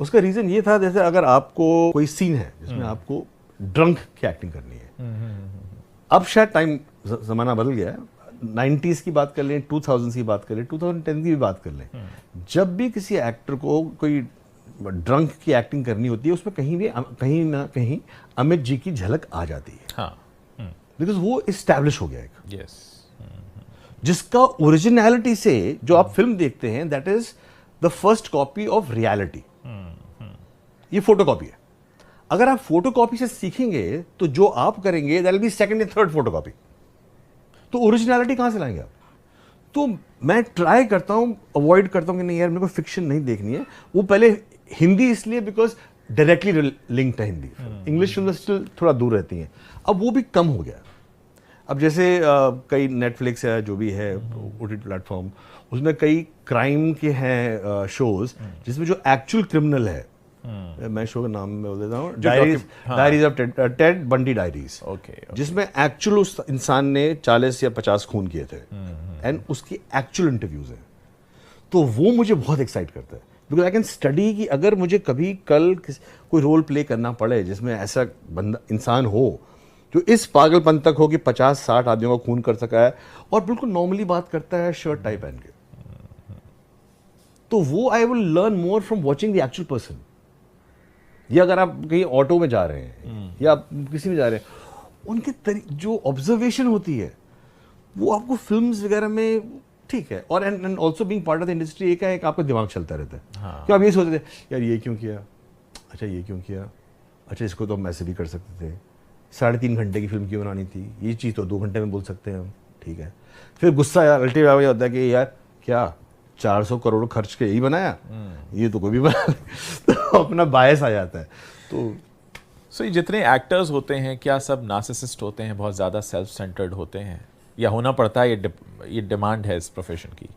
उसका रीज़न ये था, जैसे अगर आपको कोई सीन है जिसमें आपको ड्रंक की एक्टिंग करनी है, अब शायद टाइम ज़माना बदल गया है, 90s की बात कर लें, 2000s की बात कर लें, 2010 की भी बात कर लें, जब भी किसी एक्टर को कोई ड्रंक की एक्टिंग करनी होती है उसमें कहीं ना कहीं अमित जी की झलक आ जाती है। हाँ। बिकॉज वो इस्टेब्लिश हो गया एक, यस। जिसका ओरिजिनलिटी से जो आप फिल्म देखते हैं that is the first copy of reality. ये फोटो कॉपी है। अगर आप फोटो कॉपी से सीखेंगे तो जो आप करेंगे दैट विल बी सेकंड या थर्ड फोटो कॉपी। तो ओरिजिनलिटी कहां से लाएंगे आप? तो मैं ट्राई करता हूं, अवॉइड करता हूं कि नहीं यार मेरे को फिक्शन नहीं देखनी है। वो पहले हिंदी इसलिए बिकॉज डायरेक्टली लिंक्ड है हिंदी, इंग्लिश फिल्म स्टिल थोड़ा दूर रहती हैं। अब वो भी कम हो गया। अब जैसे कई नेटफ्लिक्स है जो भी है ओटीटी प्लेटफॉर्म, उसमें कई क्राइम के हैं शोज जिसमें जो एक्चुअल क्रिमिनल है, मैं शो का नाम में बोल देता हूँ, diaries of Ted Bundy diaries, जिसमें एक्चुअल उस इंसान ने 40 या 50 खून किए थे एंड उसकी एक्चुअल इंटरव्यूज हैं। तो वो मुझे बहुत एक्साइट करता है, बिकॉज आई कैन स्टडी कि अगर मुझे कभी कल कोई रोल प्ले करना पड़े जिसमें ऐसा बंदा इंसान हो जो इस पागलपन तक हो कि 50-60 आदमियों का खून कर सका है और बिल्कुल नॉर्मली बात करता है शर्ट टाई पहन के, तो वो I will learn more from watching the actual person. या अगर आप कहीं ऑटो में जा रहे हैं या आप किसी में जा रहे हैं, उनके जो ऑब्जर्वेशन होती है वो आपको फिल्म्स वगैरह में ठीक है। और and also being part of the industry एक है, एक आपका दिमाग चलता रहता है। हाँ। कि आप ये सोचते थे यार ये क्यों किया, अच्छा ये क्यों किया, अच्छा इसको तो हम ऐसे भी कर सकते थे, 3.5 घंटे की फिल्म क्यों बनानी थी, ये चीज़ तो 2 घंटे में बोल सकते हैं हम, ठीक है। फिर गुस्सा यार अल्टीमेटली होता है कि यार क्या 400 करोड़ खर्च के यही बनाया, ये तो कोई भी बना तो अपना बायस आ जाता है। तो सो ये जितने एक्टर्स होते हैं क्या सब नार्सिसिस्ट होते हैं, बहुत ज़्यादा सेल्फ सेंटर्ड होते हैं, या होना पड़ता है, ये डिमांड है इस प्रोफेशन की?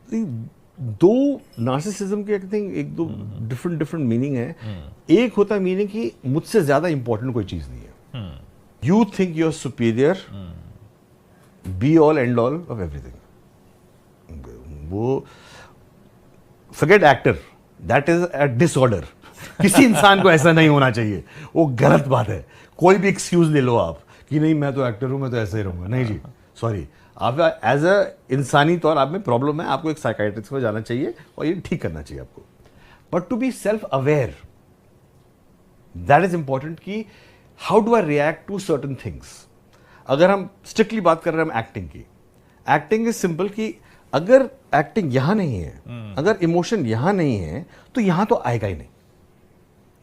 दो नार्सिसिज्म के आई थिंक एक दो डिफरेंट मीनिंग है। एक होता है मीनिंग कि मुझसे ज़्यादा इंपॉर्टेंट कोई चीज़ नहीं है, you think you are superior, be all and all of everything. वो forget actor, that is a disorder. किसी इंसान को ऐसा नहीं होना चाहिए, वो गलत बात है। कोई भी एक्सक्यूज ले लो आप कि नहीं मैं तो एक्टर हूं, मैं तो ऐसे ही रहूंगा, नहीं जी सॉरी, आप एज अ इंसानी तौर आप में प्रॉब्लम है, आपको एक साइकाइट्रिस्ट को जाना चाहिए और ये ठीक करना चाहिए आपको। But to be self aware, that is important कि how do I react to certain things. अगर हम स्ट्रिक्टली बात कर रहे हैं हम एक्टिंग की, एक्टिंग इज सिंपल कि अगर एक्टिंग यहां नहीं है, अगर इमोशन यहां नहीं है तो यहां तो आएगा ही नहीं।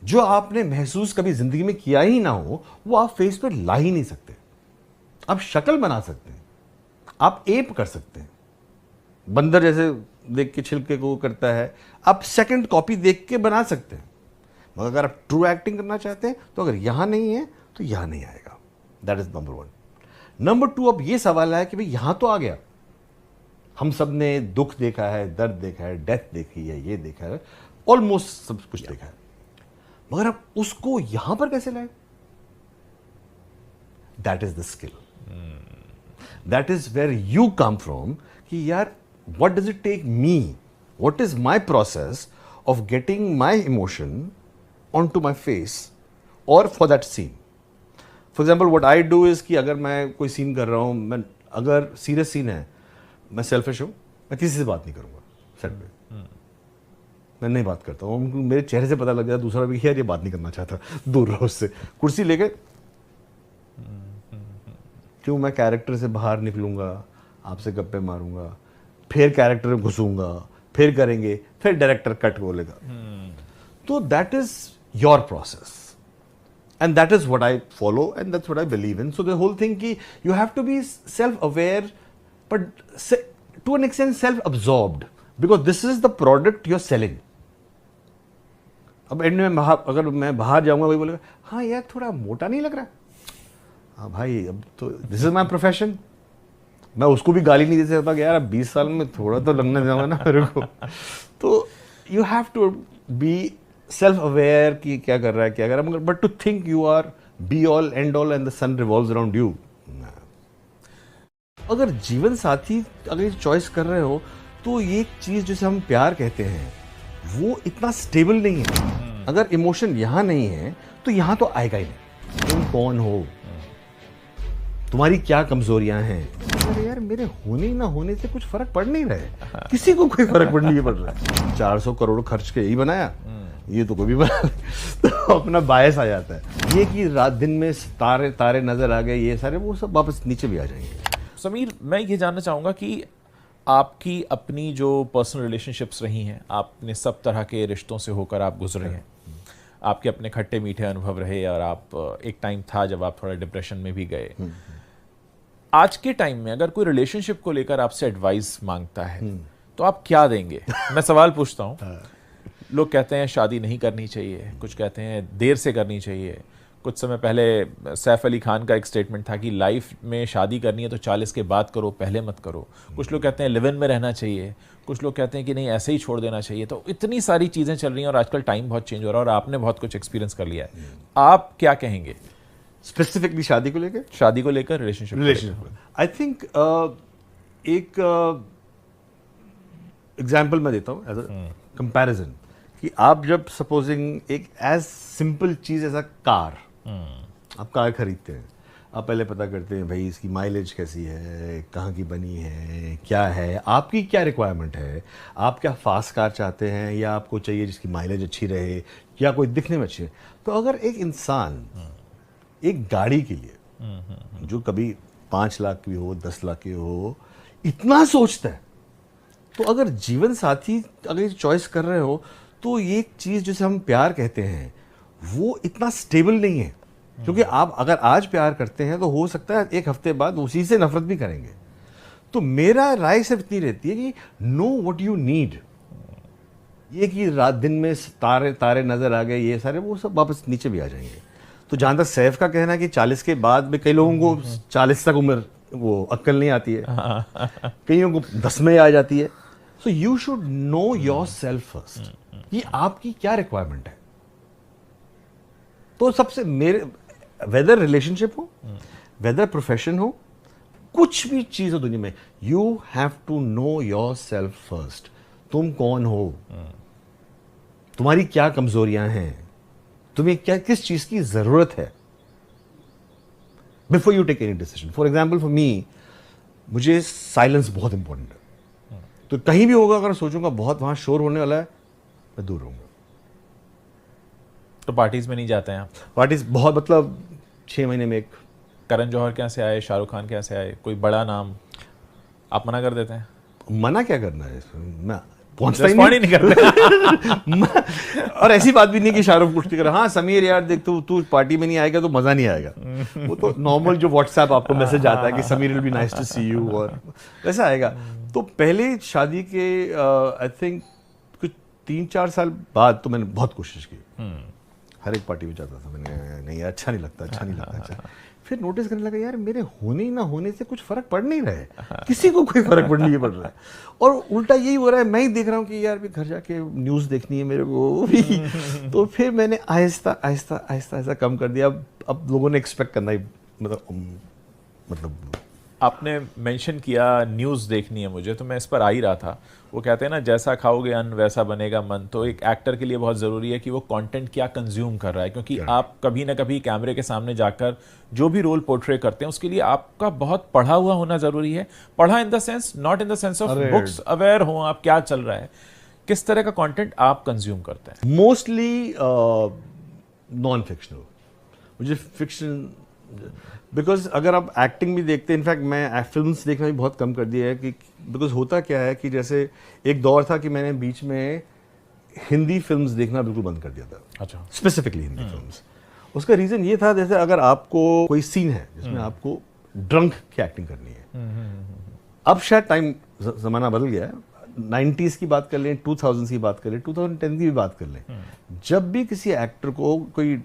जो आपने महसूस कभी जिंदगी में किया ही ना हो वो आप फेस पे ला ही नहीं सकते। आप शक्ल बना सकते हैं, आप एप कर सकते हैं, बंदर जैसे देख के छिलके को करता है, आप सेकंड कॉपी देख के बना सकते हैं। मगर अगर आप ट्रू एक्टिंग करना चाहते हैं तो अगर यहां नहीं है तो यहां नहीं आएगा। That is number 1। नंबर 2, अब ये सवाल है कि भाई यहां तो आ गया, हम सब ने दुख देखा है, दर्द देखा है, डेथ देखी है, ये देखा है, ऑलमोस्ट सब कुछ देखा है, मगर अब उसको यहां पर कैसे लाए? That is the skill, that is where you come from कि यार what does it take me, what is my process of getting my emotion on to my face और for that scene. For example what I do is कि अगर मैं कोई सीन कर रहा हूं, मैं अगर सीरियस सीन है, मैं सेल्फिश हूं, मैं किसी से बात नहीं करूंगा सेट पे, मैं नहीं बात करता हूँ, मेरे चेहरे से पता लग जाता दूसरा भी यार ये बात नहीं करना चाहता, दूर रहो उससे. कुर्सी लेके क्यों, मैं कैरेक्टर से बाहर निकलूंगा, आपसे गप्पे मारूंगा, फिर कैरेक्टर में घुसूंगा, फिर करेंगे, फिर डायरेक्टर कट बोलेगा. तो that is your process and that is what I follow and that's what I believe in. So the whole thing ki you have to be self-aware but to an extent self-absorbed because this is the product you're selling. अब एंड में अगर मैं बाहर जाऊंगा वही बोलेगा हाँ यार थोड़ा मोटा नहीं लग रहा. हाँ भाई अब तो दिस इज माई प्रोफेशन, मैं उसको भी गाली नहीं दे सकता कि यार अब 20 साल में थोड़ा तो लगने जाऊंगा ना मेरे को. तो you have to be self aware कि क्या कर रहा है, क्या कर रहा है, but to think you are be all and all and the sun revolves around you. अगर जीवन साथी अगर चॉइस कर रहे हो तो ये चीज जिसे हम प्यार कहते हैं वो इतना स्टेबल नहीं है. अगर इमोशन यहां नहीं है तो यहां तो आएगा ही नहीं. तुम कौन हो, तुम्हारी क्या कमजोरियां हैं. अरे यार मेरे होने ना होने से कुछ फर्क पड़ नहीं रहा है, किसी को कोई फर्क पड़ नहीं पड़ रहा है. 400 करोड़ खर्च के यही बनाया, ये तो कोई भी बना तो अपना बायस आ जाता है. ये कि रात दिन में तारे तारे नजर आ गए, ये सारे वो सब वापस नीचे भी आ जाएंगे. समीर, मैं ये जानना चाहूँगा कि आपकी अपनी जो पर्सनल रिलेशनशिप्स रही हैं, आपने सब तरह के रिश्तों से होकर आप गुजरे हैं, आपके अपने खट्टे मीठे अनुभव रहे और आप एक टाइम था जब आप थोड़ा डिप्रेशन में भी गए. आज के टाइम में अगर कोई रिलेशनशिप को लेकर आपसे एडवाइस मांगता है तो आप क्या देंगे? मैं सवाल पूछता हूँ. लोग कहते हैं शादी नहीं करनी चाहिए, कुछ कहते हैं देर से करनी चाहिए. कुछ समय पहले सैफ अली खान का एक स्टेटमेंट था कि लाइफ में शादी करनी है तो 40 के बाद करो, पहले मत करो. कुछ लोग कहते हैं लिव इन में रहना चाहिए, कुछ लोग कहते हैं कि नहीं ऐसे ही छोड़ देना चाहिए. तो इतनी सारी चीज़ें चल रही हैं और आजकल टाइम बहुत चेंज हो रहा है और आपने बहुत कुछ एक्सपीरियंस कर लिया है. आप क्या कहेंगे स्पेसिफिकली शादी को लेकर, रिलेशनशिप? आई थिंक एक एग्जाम्पल मैं देता हूँ एज अ कंपैरिजन कि आप जब सपोजिंग एक एज सिंपल चीज एज अ कार, आप कार खरीदते हैं, आप पहले पता करते हैं भाई इसकी माइलेज कैसी है, कहाँ की बनी है, क्या है, आपकी क्या रिक्वायरमेंट है, आप क्या फास्ट कार चाहते हैं या आपको चाहिए जिसकी माइलेज अच्छी रहे या कोई दिखने में अच्छी है. तो अगर एक इंसान एक गाड़ी के लिए जो कभी 5 लाख की हो, 10 लाख की हो, इतना सोचता है, तो अगर जीवन साथी अगर चॉइस कर रहे हो तो ये चीज जिसे हम प्यार कहते हैं वो इतना स्टेबल नहीं है. क्योंकि आप अगर आज प्यार करते हैं तो हो सकता है एक हफ्ते बाद उसी से नफरत भी करेंगे. तो मेरा राय सिर्फ इतनी रहती है कि नो व्हाट यू नीड. ये कि रात दिन में तारे तारे नजर आ गए, ये सारे वो सब वापस नीचे भी आ जाएंगे. तो जहां तक सैफ का कहना है कि 40 के बाद में कई लोगों को 40 तक उम्र वो अक्ल नहीं आती है, कईयों को 10 में आ जाती है. So you should know yourself first कि आपकी क्या रिक्वायरमेंट है. तो सबसे मेरे वेदर रिलेशनशिप हो, वेदर प्रोफेशन हो, कुछ भी चीज हो दुनिया में, you have to know yourself first. तुम कौन हो, तुम्हारी क्या कमजोरियां हैं, तुम्हें क्या किस चीज की जरूरत है before you take any decision. For example for me, मुझे साइलेंस बहुत इंपॉर्टेंट है. तो कहीं भी होगा अगर सोचूंगा बहुत वहां शोर होने वाला है, मैं दूर रहूंगा. तो पार्टीज में नहीं जाते हैं आप? पार्टीज बहुत, मतलब 6 महीने में एक. करण जौहर के यहाँ से आए, शाहरुख खान के यहाँ से आए, कोई बड़ा नाम, आप मना कर देते हैं? मना क्या करना है, मैं पहुंचता ही नहीं करता. और ऐसी बात भी नहीं कि शाहरुख कुछ कर, हाँ समीर यार देख तू पार्टी में नहीं आएगा तो मजा नहीं आएगा. वो तो नॉर्मल जो व्हाट्सएप आपको मैसेज आता है कि Sameer will be nice to see you और वैसा आएगा. तो पहले शादी के आई थिंक कुछ 3-4 साल बाद तो मैंने बहुत कोशिश की. हर एक पार्टी में जाता था, मैंने नहीं यार अच्छा नहीं लगता, अच्छा नहीं लगता, अच्छा। फिर नोटिस करने लगा यार मेरे होने ना होने से कुछ फर्क पड़ नहीं रहा है, किसी को कोई फर्क नहीं पड़ रहा है, और उल्टा यही हो रहा है, मैं ही देख रहा हूँ कि यार भी घर जाके न्यूज़ देखनी है मेरे को भी। तो फिर मैंने आहिस्ता आहिस्ता आहिस्ता आहिस्ता कम कर दिया। अब लोगों ने एक्सपेक्ट करना ही मतलब आपने मेंशन किया न्यूज़ देखनी है मुझे, तो मैं इस पर आ ही रहा था। वो कहते हैं ना, जैसा खाओगे अन्न वैसा बनेगा मन। तो एक एक्टर के लिए बहुत ज़रूरी है कि वो कंटेंट क्या कंज्यूम कर रहा है, क्योंकि आप कभी ना कभी कैमरे के सामने जाकर जो भी रोल पोर्ट्रे करते हैं उसके लिए आपका बहुत पढ़ा हुआ होना ज़रूरी है। पढ़ा in the sense, not in the sense of books, aware हो आप क्या चल रहा है। किस तरह का कंटेंट आप कंज्यूम करते हैं? मोस्टली नॉन फिक्शनल, मुझे फिक्शन, बिकॉज अगर आप एक्टिंग भी देखते हैं, इनफैक्ट मैं फिल्म्स देखना भी बहुत कम कर दिया है, कि बिकॉज होता क्या है कि जैसे एक दौर था कि मैंने बीच में हिंदी फिल्म्स देखना बिल्कुल बंद कर दिया था। अच्छा। Specifically Hindi films. उसका रीज़न ये था, जैसे अगर आपको कोई सीन है जिसमें आपको ड्रंक की एक्टिंग करनी है, अब शायद टाइम ज़माना बदल गया है, 90s की बात कर लें, 2000s की बात कर लें, 2010 की भी बात कर लें, जब भी किसी एक्टर को कोई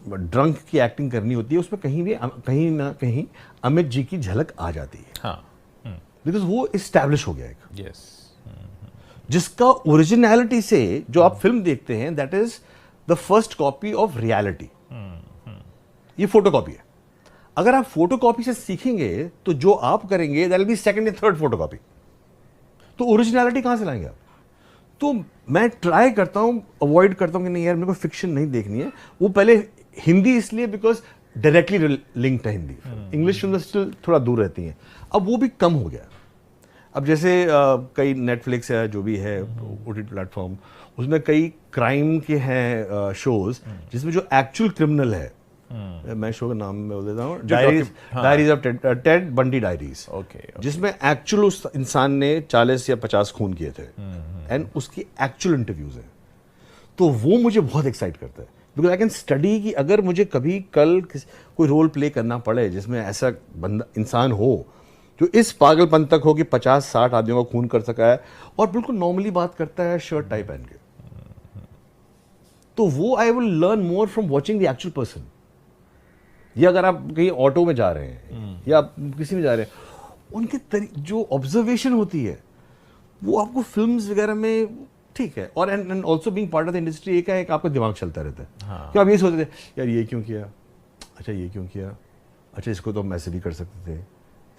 ड्रंक की एक्टिंग करनी होती है, उसमें कहीं ना कहीं अमित जी की झलक आ जाती है। हाँ। बिकॉज वो इस्टेब्लिश हो गया एक, यस। जिसका ओरिजिनलिटी से जो आप फिल्म देखते हैं, that is the first copy of reality. ये फोटो कॉपी है। अगर आप फोटो कॉपी से सीखेंगे तो जो आप करेंगे दैट विल बी सेकंड या थर्ड फोटो कॉपी। तो ओरिजिनलिटी कहां से लाएंगे आप? तो मैं ट्राई करता हूं, अवॉइड करता हूं कि नहीं यार मेरे को फिक्शन नहीं देखनी है। वो पहले हिंदी इसलिए बिकॉज डायरेक्टली लिंक्ड है हिंदी, इंग्लिश फिल्म स्टिल थोड़ा दूर रहती हैं, अब वो भी कम हो गया। अब जैसे कई नेटफ्लिक्स है जो भी है ओटीटी प्लेटफॉर्म, उसमें कई क्राइम के हैं शोज जिसमें जो एक्चुअल क्रिमिनल है, मैं शो का नाम मैं बोल देता हूँ, diaries of Ted Bundy diaries, जिसमें एक्चुअल उस इंसान ने 40 या 50 खून किए थे एंड उसकी एक्चुअल इंटरव्यूज हैं। तो वो मुझे बहुत एक्साइट करता है, बिकॉज आई कैन स्टडी कि अगर मुझे कभी कल कोई रोल प्ले करना पड़े जिसमें ऐसा बंदा इंसान हो जो इस पागलपन तक हो कि 50-60 आदमियों का खून कर सका है और बिल्कुल नॉर्मली बात करता है शर्ट टाई पहन के, तो वो I will learn more from watching the actual person. या अगर आप कहीं ऑटो में जा रहे हैं या आप किसी में जा रहे हैं, उनके जो ऑब्जर्वेशन होती है वो आपको फिल्म्स वगैरह में ठीक है, और and also being part of the industry एक आपका दिमाग चलता रहता है। हाँ। कि आप ये सोचते थे यार ये क्यों किया, अच्छा ये क्यों किया, अच्छा इसको तो हम ऐसे भी कर सकते थे,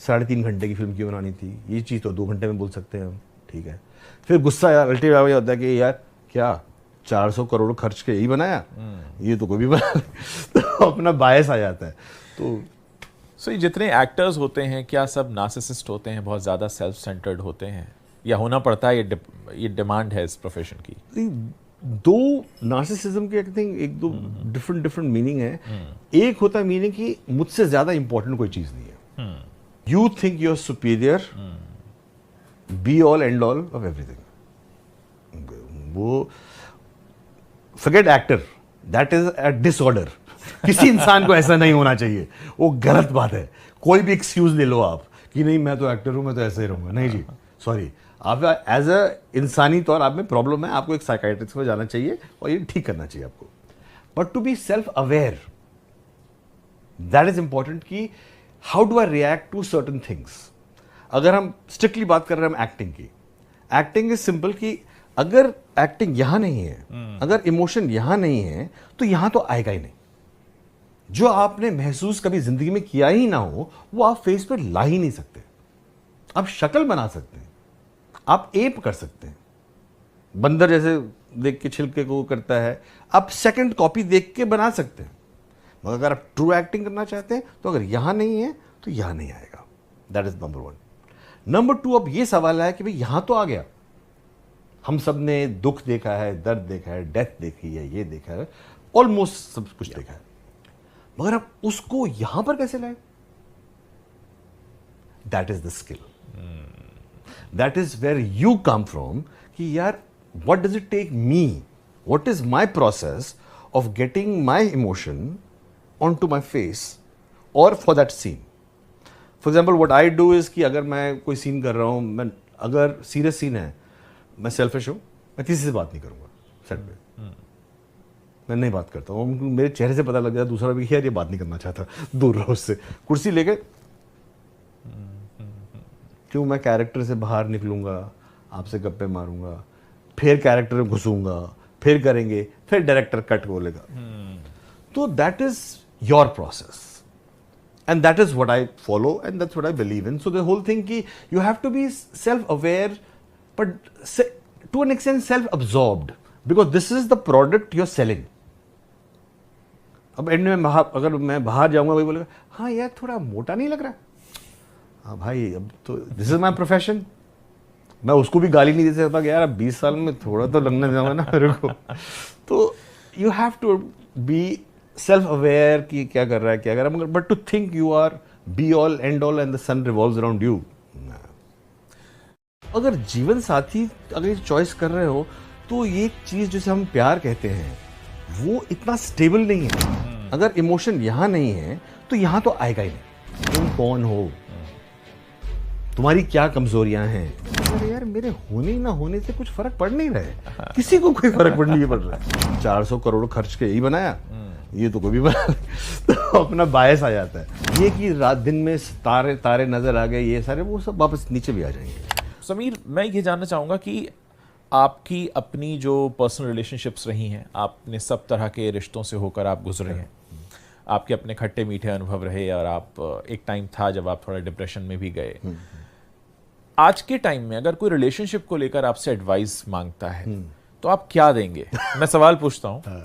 3.5 घंटे की फिल्म क्यों बनानी थी, ये चीज़ तो 2 घंटे में बोल सकते हैं हम, ठीक है। फिर गुस्सा यार अल्टीमेटली होता है कि यार क्या 400 करोड़ खर्च के यही बनाया, ये तो कोई भी बना तो अपना बायस आ जाता है। तो सो ये जितने एक्टर्स होते हैं क्या सब नार्सिसिस्ट होते हैं, बहुत ज़्यादा सेल्फ सेंटर्ड होते हैं, या होना पड़ता है, ये डिमांड है इस प्रोफेशन की? दो नार्सिसिज्म के आई थिंक एक दो डिफरेंट मीनिंग है। एक होता है मीनिंग कि मुझसे ज़्यादा इंपॉर्टेंट कोई चीज़ नहीं है, you think you are superior, be all and all of everything. वो forget actor, that is a disorder. किसी इंसान को ऐसा नहीं होना चाहिए, वो गलत बात है। कोई भी एक्सक्यूज ले लो आप कि नहीं मैं तो एक्टर हूं, मैं तो ऐसे ही रहूंगा, नहीं जी सॉरी, आप एज अ इंसानी तौर आप में प्रॉब्लम है, आपको एक साइकाइट्रिस्ट में जाना चाहिए और ये ठीक करना चाहिए आपको। But to be self aware, that is important कि how do I react to certain things. अगर हम स्ट्रिक्टली बात कर रहे हैं हम एक्टिंग की, एक्टिंग इज सिंपल कि अगर एक्टिंग यहां नहीं है, अगर इमोशन यहां नहीं है तो यहां तो आएगा ही नहीं। जो आपने महसूस कभी जिंदगी में किया ही ना हो वो आप फेस पे ला ही नहीं सकते। आप शक्ल बना सकते हैं, आप एप कर सकते हैं, बंदर जैसे देख के छिलके को करता है, आप सेकंड कॉपी देख के बना सकते हैं। मगर अगर आप ट्रू एक्टिंग करना चाहते हैं तो अगर यहां नहीं है तो यहां नहीं आएगा। That is number 1। नंबर 2, अब ये सवाल है कि भाई यहां तो आ गया, हम सब ने दुख देखा है, दर्द देखा है, डेथ देखी है, ये देखा है, ऑलमोस्ट सब कुछ देखा है, मगर अब उसको यहां पर कैसे लाए? That is the skill, that is where you come from कि यार what does it take me, what is my process of getting my emotion on to my face और for that scene. For example what I do is कि अगर मैं कोई सीन कर रहा हूं, मैं अगर सीरियस सीन है, मैं सेल्फिश हूं, मैं किसी से बात नहीं करूंगा सेट पे। मैं नहीं बात करता हूँ, मेरे चेहरे से पता लग जाता दूसरा भी यार ये बात नहीं करना चाहता, दूर रहो उससे। कुर्सी लेके क्यों मैं कैरेक्टर से बाहर निकलूंगा, आपसे गप्पे मारूंगा, फिर कैरेक्टर में घुसूंगा, फिर करेंगे, फिर डायरेक्टर कट बोलेगा। तो that is your process and that is what I follow and that's what I believe in. So the whole thing ki you have to be self aware but to an extent self absorbed because this is the product you're selling. अब एंड में अगर मैं बाहर जाऊंगा वही बोलेगा हाँ यार थोड़ा मोटा नहीं लग रहा। हाँ भाई अब तो दिस इज माई प्रोफेशन, मैं उसको भी गाली नहीं दे सकता कि यार अब 20 साल में थोड़ा तो लगने देगा ना मेरे को। तो you have to be self aware कि क्या कर रहा है क्या कर रहा है, but to think you are be all and all and the sun revolves around you. अगर जीवन साथी अगर चॉइस कर रहे हो तो ये चीज जिसे हम प्यार कहते हैं वो इतना स्टेबल नहीं है। अगर इमोशन यहां नहीं है तो यहां तो आएगा ही नहीं। तुम कौन हो, तुम्हारी क्या कमजोरियां हैं, अरे यार मेरे होने ना होने से कुछ फर्क पड़ नहीं रहा है, किसी को कोई फर्क पड़ नहीं पड़ रहा है। 400 करोड़ खर्च के यही बनाया, ये तो कोई भी बना तो अपना बायस आ जाता है। ये कि रात दिन में तारे तारे नजर आ गए, ये सारे वो सब वापस नीचे भी आ जाएंगे। समीर, मैं ये जानना चाहूँगा कि आपकी अपनी जो पर्सनल रिलेशनशिप्स रही हैं, आपने सब तरह के रिश्तों से होकर आप गुजरे हैं, आपके अपने खट्टे मीठे अनुभव रहे और आप एक टाइम था जब आप थोड़ा डिप्रेशन में भी गए। आज के टाइम में अगर कोई रिलेशनशिप को लेकर आपसे एडवाइस मांगता है तो आप क्या देंगे? मैं सवाल पूछता हूँ।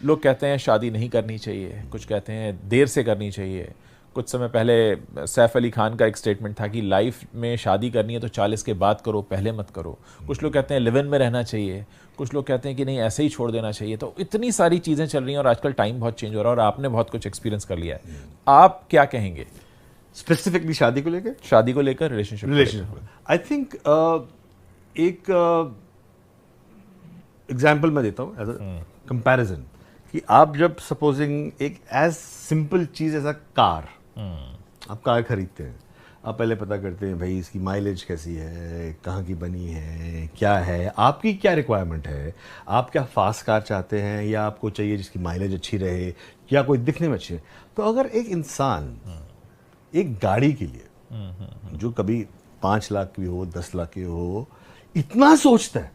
लोग कहते हैं शादी नहीं करनी चाहिए, कुछ कहते हैं देर से करनी चाहिए। कुछ समय पहले सैफ अली खान का एक स्टेटमेंट था कि लाइफ में शादी करनी है तो 40 के बाद करो, पहले मत करो। कुछ लोग कहते हैं लिव इन में रहना चाहिए, कुछ लोग कहते हैं कि नहीं ऐसे ही छोड़ देना चाहिए। तो इतनी सारी चीज़ें चल रही हैं और आजकल टाइम बहुत चेंज हो रहा है और आपने बहुत कुछ एक्सपीरियंस कर लिया है। आप क्या कहेंगे स्पेसिफिकली शादी को लेकर? शादी को लेकर, रिलेशनशिप आई थिंक एक एग्जाम्पल मैं देता हूँ एज अ कंपैरिजन कि आप जब सपोजिंग एक एज सिंपल चीज एज अ कार, आप कार खरीदते हैं, आप पहले पता करते हैं भाई इसकी माइलेज कैसी है, कहाँ की बनी है, क्या है, आपकी क्या रिक्वायरमेंट है, आप क्या फास्ट कार चाहते हैं या आपको चाहिए जिसकी माइलेज अच्छी रहे या कोई दिखने में अच्छी है। तो अगर एक इंसान एक गाड़ी के लिए जो कभी 5 लाख की हो, 10 लाख की हो, इतना सोचता है,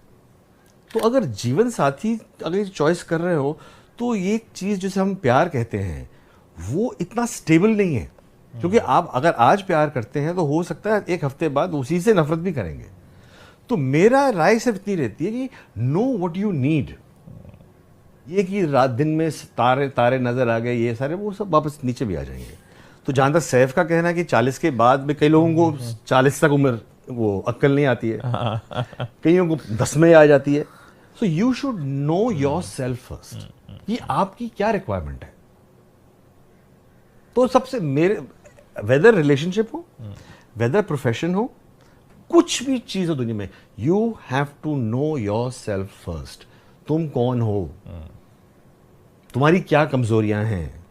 तो अगर जीवन साथी अगर चॉइस कर रहे हो तो ये चीज जिसे हम प्यार कहते हैं वो इतना स्टेबल नहीं है। क्योंकि आप अगर आज प्यार करते हैं तो हो सकता है एक हफ्ते बाद उसी से नफरत भी करेंगे। तो मेरा राय सिर्फ इतनी रहती है कि नो व्हाट यू नीड। ये कि रात दिन में तारे तारे नजर आ गए, ये सारे वो सब वापस नीचे भी आ जाएंगे। तो जहां तक सैफ का कहना है कि 40 के बाद में कई लोगों को 40 तक उम्र वो अक्ल नहीं आती है, कईयों को 10 में आ जाती है। So you should know yourself first, ये आपकी क्या रिक्वायरमेंट है। तो सबसे मेरे वेदर रिलेशनशिप हो, वेदर प्रोफेशन हो, कुछ भी चीज हो दुनिया में, you have to know yourself first. तुम कौन हो, तुम्हारी क्या कमजोरियां हैं,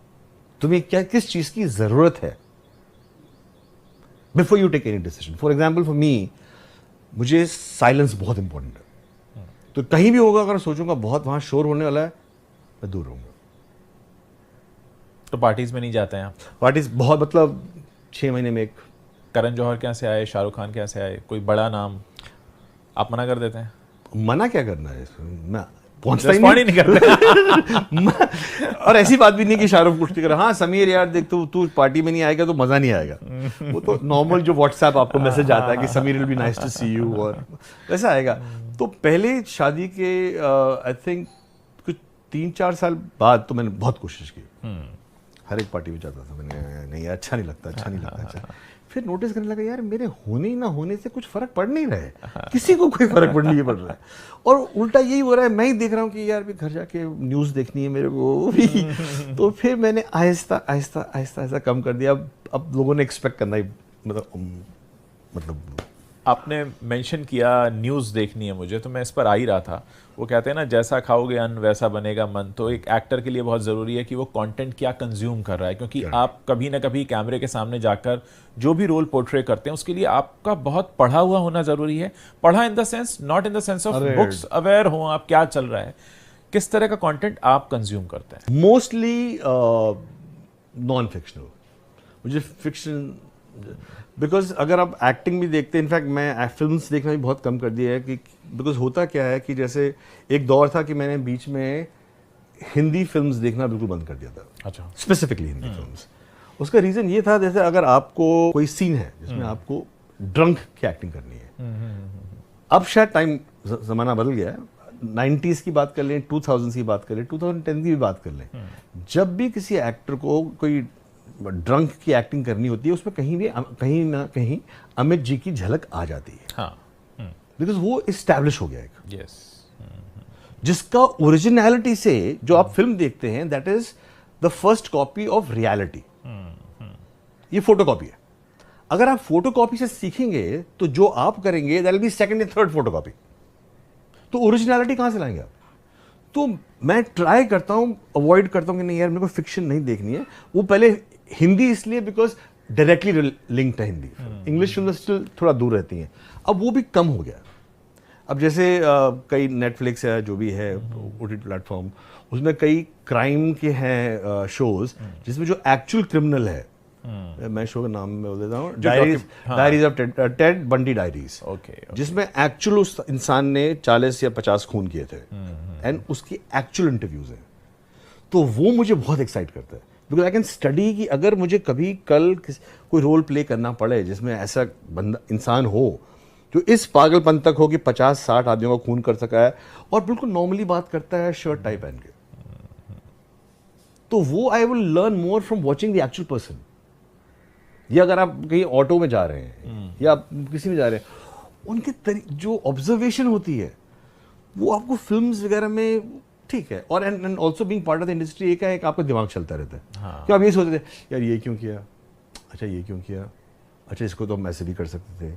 तुम्हें क्या किस चीज की जरूरत है before you take any decision. For example for me, मुझे साइलेंस बहुत इंपॉर्टेंट है। तो कहीं भी होगा अगर सोचूंगा बहुत वहां शोर होने वाला है, मैं दूर रहूंगा। तो पार्टीज में नहीं जाते हैं आप? पार्टीज बहुत, मतलब 6 महीने में एक। करण जौहर के यहाँ से आए, शाहरुख खान के यहाँ से आए, कोई बड़ा नाम, आप मना कर देते हैं? मना क्या करना है इसमें, मैं पहुंचता ही नहीं करते। और ऐसी बात भी नहीं कि शाहरुख कुछ नहीं कर, हाँ समीर यार देख तू पार्टी में नहीं आएगा तो मजा नहीं आएगा। वो तो नॉर्मल जो व्हाट्सएप आपको मैसेज आता है कि Sameer will be nice to see you, और वैसा आएगा। तो पहले शादी के आई थिंक कुछ 3-4 साल बाद तो मैंने बहुत कोशिश की, हर एक पार्टी में जाता था। मैंने नहीं यार अच्छा नहीं लगता, अच्छा नहीं लगता, अच्छा। फिर नोटिस करने लगा यार मेरे होने ना होने से कुछ फर्क पड़ नहीं रहा है, किसी को कोई फर्क पड़ नहीं पड़ रहा है। और उल्टा यही हो रहा है, मैं ही देख रहा हूँ कि यार भी घर जाके न्यूज़ देखनी है मेरे को भी। तो फिर मैंने आहिस्ता आहिस्ता आहिस्ता आहिस्ता कम कर दिया। अब लोगों ने एक्सपेक्ट करना ही मतलब आपने मेंशन किया न्यूज़ देखनी है मुझे, तो मैं इस पर आ ही रहा था। वो कहते हैं ना जैसा खाओगे अन्न वैसा बनेगा मन। तो एक एक्टर के लिए बहुत ज़रूरी है कि वो कंटेंट क्या कंज्यूम कर रहा है, क्योंकि आप कभी ना कभी कैमरे के सामने जाकर जो भी रोल पोर्ट्रे करते हैं उसके लिए आपका बहुत पढ़ा हुआ होना ज़रूरी है। पढ़ा in the sense, not in the sense of books, aware हो आप क्या चल रहा है। किस तरह का कंटेंट आप कंज्यूम करते हैं? Mostly non fictional. मुझे फिक्शन, बिकॉज अगर आप एक्टिंग भी देखते हैं, इनफैक्ट मैं फिल्म्स देखना भी बहुत कम कर दिया है कि बिकॉज होता क्या है कि जैसे एक दौर था कि मैंने बीच में हिंदी फिल्म्स देखना बिल्कुल बंद कर दिया था। अच्छा। Specifically Hindi films. उसका रीज़न ये था, जैसे अगर आपको कोई सीन है जिसमें आपको ड्रंक की एक्टिंग करनी है, अब शायद टाइम ज़माना बदल गया है, 90s की बात कर लें, 2000s की बात कर लें, 2010 की भी बात कर लें, जब भी किसी एक्टर को कोई ड्रंक की एक्टिंग करनी होती है, उसमें कहीं ना कहीं अमित जी की झलक आ जाती है। हाँ। बिकॉज वो इस्टेब्लिश हो गया एक, यस। जिसका ओरिजिनलिटी से जो आप फिल्म देखते हैं, that is the first copy of reality. ये फोटो कॉपी है। अगर आप फोटो कॉपी से सीखेंगे तो जो आप करेंगे दैट विल बी सेकंड या थर्ड फोटो कॉपी। तो ओरिजिनलिटी कहां से लाएंगे आप? तो मैं ट्राई करता हूं, अवॉइड करता हूं कि नहीं यार, मेरे को फिक्शन नहीं देखनी है। वो पहले हिंदी इसलिए बिकॉज डायरेक्टली लिंक्ड है हिंदी, इंग्लिश फिल्म स्टिल थोड़ा दूर रहती हैं। अब वो भी कम हो गया। अब जैसे कई नेटफ्लिक्स है, जो भी है ओटीटी प्लेटफॉर्म, उसमें कई क्राइम के हैं शोज जिसमें जो एक्चुअल क्रिमिनल है, मैं शो का नाम में बोल देता हूँ, diaries of Ted Bundy diaries, जिसमें एक्चुअल उस इंसान ने 40 या 50 खून किए थे एंड उसकी एक्चुअल इंटरव्यूज हैं। तो वो मुझे बहुत एक्साइट करता है, बिकॉज आई कैन स्टडी कि अगर मुझे कभी कल कोई रोल प्ले करना पड़े जिसमें ऐसा बंदा इंसान हो जो इस पागलपन तक हो कि 50-60 आदमियों का खून कर सका है और बिल्कुल नॉर्मली बात करता है शर्ट टाई पहन के, तो वो I will learn more from watching the actual person. या अगर आप कहीं ऑटो में जा रहे हैं या आप किसी में जा रहे हैं, उनके जो ऑब्जर्वेशन होती है वो आपको फिल्म्स वगैरह में, ठीक है, और and also being part of the industry, एक है, एक आपका दिमाग चलता रहता है। हाँ। क्या आप ये सोचते थे यार ये क्यों किया, अच्छा ये क्यों किया, अच्छा इसको तो हम ऐसे भी कर सकते थे,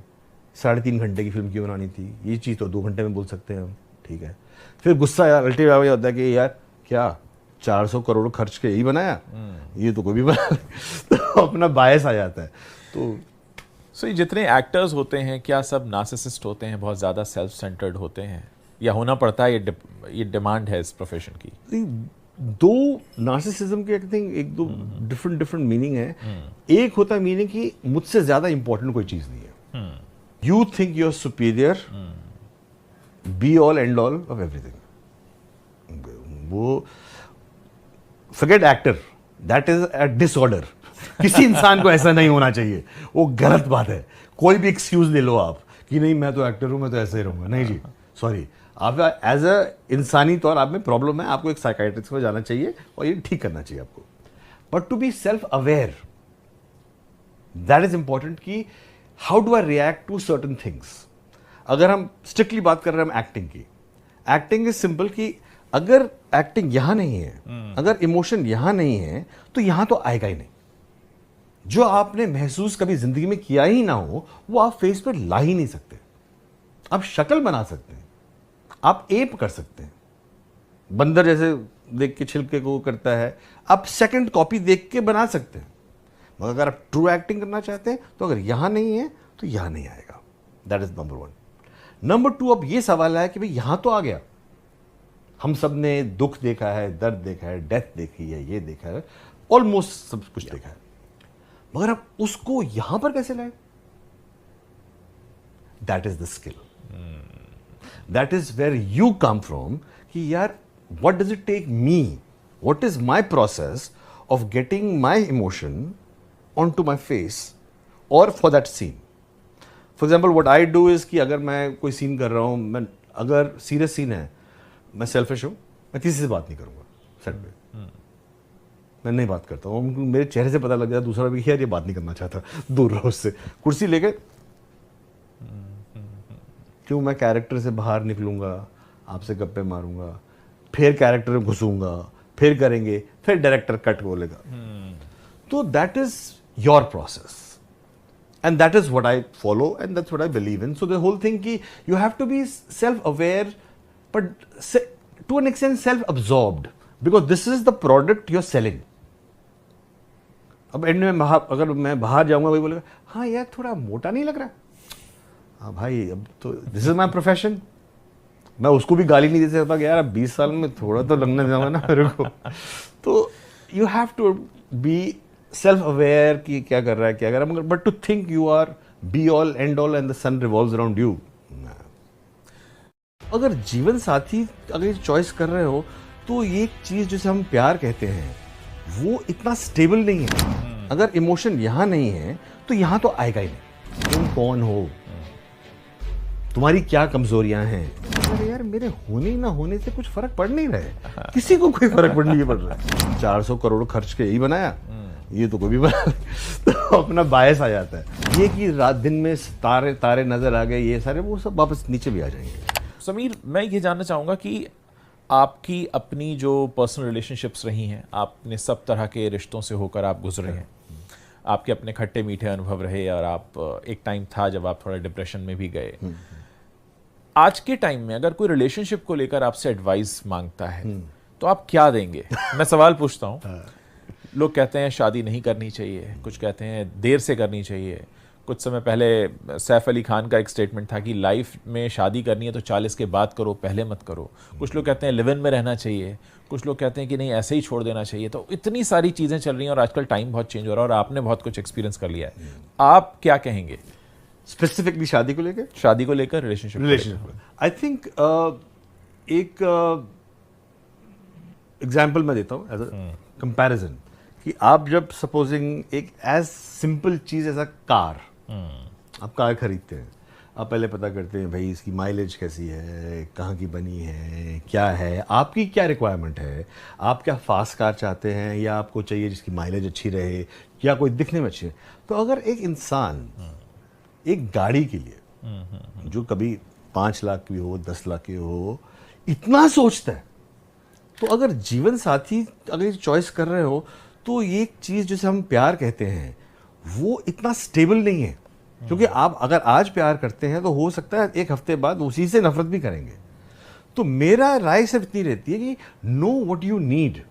3.5 घंटे की फिल्म क्यों बनानी थी, ये चीज़ तो 2 घंटे में बोल सकते हैं हम, ठीक है। फिर गुस्सा यार अल्टीमेटली होता है कि यार क्या 400 करोड़ खर्च के यही बनाया, ये तो कोई भी बना तो अपना बायस आ जाता है। तो सो ये जितने एक्टर्स होते हैं, क्या सब नार्सिसिस्ट होते हैं, बहुत ज़्यादा सेल्फ सेंटर्ड होते हैं, या होना पड़ता है, ये डिमांड है इस प्रोफेशन की? दो नार्सिसिज्म के आई थिंक एक दो डिफरेंट मीनिंग है। एक होता है मीनिंग कि मुझसे ज्यादा इंपॉर्टेंट कोई चीज नहीं है, you think you are superior, be all and all of everything. वो forget actor, that is a disorder. किसी इंसान को ऐसा नहीं होना चाहिए, वो गलत बात है। कोई भी एक्सक्यूज ले लो आप कि नहीं मैं तो एक्टर हूं, मैं तो ऐसे ही रहूंगा, नहीं जी, सॉरी, आप एज अ इंसानी तौर आप में प्रॉब्लम है, आपको एक साइकाइट्रिस्ट को जाना चाहिए और ये ठीक करना चाहिए आपको। But to be self aware, that is important कि how do I react to certain things. अगर हम स्ट्रिक्टली बात कर रहे हैं हम एक्टिंग की, एक्टिंग इज सिंपल कि अगर एक्टिंग यहां नहीं है, अगर इमोशन यहां नहीं है, तो यहां तो आएगा ही नहीं। जो आपने महसूस कभी जिंदगी में किया ही ना हो, वो आप फेस पर ला ही नहीं सकते। आप शक्ल बना सकते हैं, आप एप कर सकते हैं, बंदर जैसे देख के छिलके को करता है, आप सेकंड कॉपी देख के बना सकते हैं। मगर अगर आप ट्रू एक्टिंग करना चाहते हैं तो अगर यहां नहीं है तो यहां नहीं आएगा। That is number 1। नंबर 2, अब ये सवाल है कि भाई यहां तो आ गया, हम सब ने दुख देखा है, दर्द देखा है, डेथ देखी है, ये देखा है, ऑलमोस्ट सब कुछ देखा है, मगर अब उसको यहां पर कैसे लाए? That is the skill, that is where you come from कि यार what does it take me, what is my process of getting my emotion on to my face और for that scene. For example what I do is कि अगर मैं कोई सीन कर रहा हूं, मैं अगर सीरियस सीन है, मैं सेल्फिश हूं, मैं किसी से बात नहीं करूंगा सेट पे, मैं नहीं बात करता हूँ, मेरे चेहरे से पता लग जाता दूसरा भी यार ये बात नहीं करना चाहता, दूर रहो उससे, कुर्सी लेके क्यों मैं कैरेक्टर से बाहर निकलूंगा, आपसे गप्पे मारूंगा, फिर कैरेक्टर में घुसूंगा, फिर करेंगे, फिर डायरेक्टर कट बोलेगा। तो that is your process and that is what I follow and that's what I believe in. So the whole thing कि you have to be self aware but to an extent self absorbed, because this is the product you are selling. अब एंड में अगर मैं बाहर जाऊंगा, वही बोलेगा हाँ यार थोड़ा मोटा नहीं लग रहा, हाँ भाई अब तो दिस इज माई प्रोफेशन, मैं उसको भी गाली नहीं दे सकता कि यार अब 20 साल में थोड़ा तो लगने जाऊंगा ना मेरे को। तो you have to be self aware कि क्या कर रहा है क्या कर रहा है, but to think you are be all and all and the sun revolves around you. अगर जीवन साथी अगर चॉइस कर रहे हो तो ये चीज जिसे हम प्यार कहते हैं वो इतना स्टेबल नहीं है। अगर इमोशन यहाँ नहीं है तो यहाँ तो आएगा ही नहीं। तुम कौन हो, तुम्हारी क्या कमजोरियां हैं। अरे यार मेरे होने ना होने से कुछ फर्क पड़ नहीं रहा है, किसी को कोई फर्क पड़ नहीं पड़ रहा है। 400 करोड़ खर्च के यही बनाया, ये तो कोई भी बना तो अपना बायस आ जाता है। ये कि रात दिन में तारे तारे नजर आ गए, ये सारे वो सब वापस नीचे भी आ जाएंगे। समीर, मैं ये जानना चाहूँगा कि आपकी अपनी जो पर्सनल रिलेशनशिप्स रही हैं, आपने सब तरह के रिश्तों से होकर आप गुजरे हैं, आपके अपने खट्टे मीठे अनुभव रहे और आप एक टाइम था जब आप थोड़ा डिप्रेशन में भी गए। आज के टाइम में अगर कोई रिलेशनशिप को लेकर आपसे एडवाइस मांगता है तो आप क्या देंगे? मैं सवाल पूछता हूँ। लोग कहते हैं शादी नहीं करनी चाहिए, कुछ कहते हैं देर से करनी चाहिए। कुछ समय पहले सैफ अली खान का एक स्टेटमेंट था कि लाइफ में शादी करनी है तो 40 के बाद करो, पहले मत करो। कुछ लोग कहते हैं लिव इन में रहना चाहिए, कुछ लोग कहते हैं कि नहीं ऐसे ही छोड़ देना चाहिए। तो इतनी सारी चीज़ें चल रही हैं और आजकल टाइम बहुत चेंज हो रहा है और आपने बहुत कुछ एक्सपीरियंस कर लिया है। आप क्या कहेंगे स्पेसिफिकली शादी को लेकर? शादी को लेकर, रिलेशनशिप? आई थिंक एक एग्जाम्पल मैं देता हूँ एज अ कंपैरिजन कि आप जब सपोजिंग एक एज सिंपल चीज एज अ कार, आप कार खरीदते हैं, आप पहले पता करते हैं भाई इसकी माइलेज कैसी है, कहाँ की बनी है, क्या है, आपकी क्या रिक्वायरमेंट है, आप क्या फास्ट कार चाहते हैं या आपको चाहिए जिसकी माइलेज अच्छी रहे या कोई दिखने में अच्छी है। तो अगर एक इंसान एक गाड़ी के लिए जो कभी 5 लाख की हो, 10 लाख की हो, इतना सोचता है, तो अगर जीवन साथी अगर चॉइस कर रहे हो तो ये चीज जिसे हम प्यार कहते हैं वो इतना स्टेबल नहीं है। क्योंकि आप अगर आज प्यार करते हैं तो हो सकता है एक हफ्ते बाद उसी से नफरत भी करेंगे। तो मेरा राय सिर्फ इतनी रहती है कि नो व्हाट यू नीड।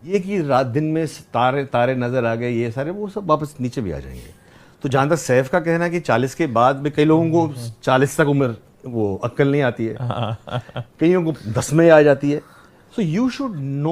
ये कि रात दिन में तारे तारे नजर आ गए, ये सारे वो सब वापस नीचे भी आ जाएंगे। तो जहां तक सैफ का कहना है कि 40 के बाद में कई लोगों को 40 तक उम्र वो अक्ल नहीं आती है, कईयों को 10 में आ जाती है। So you should no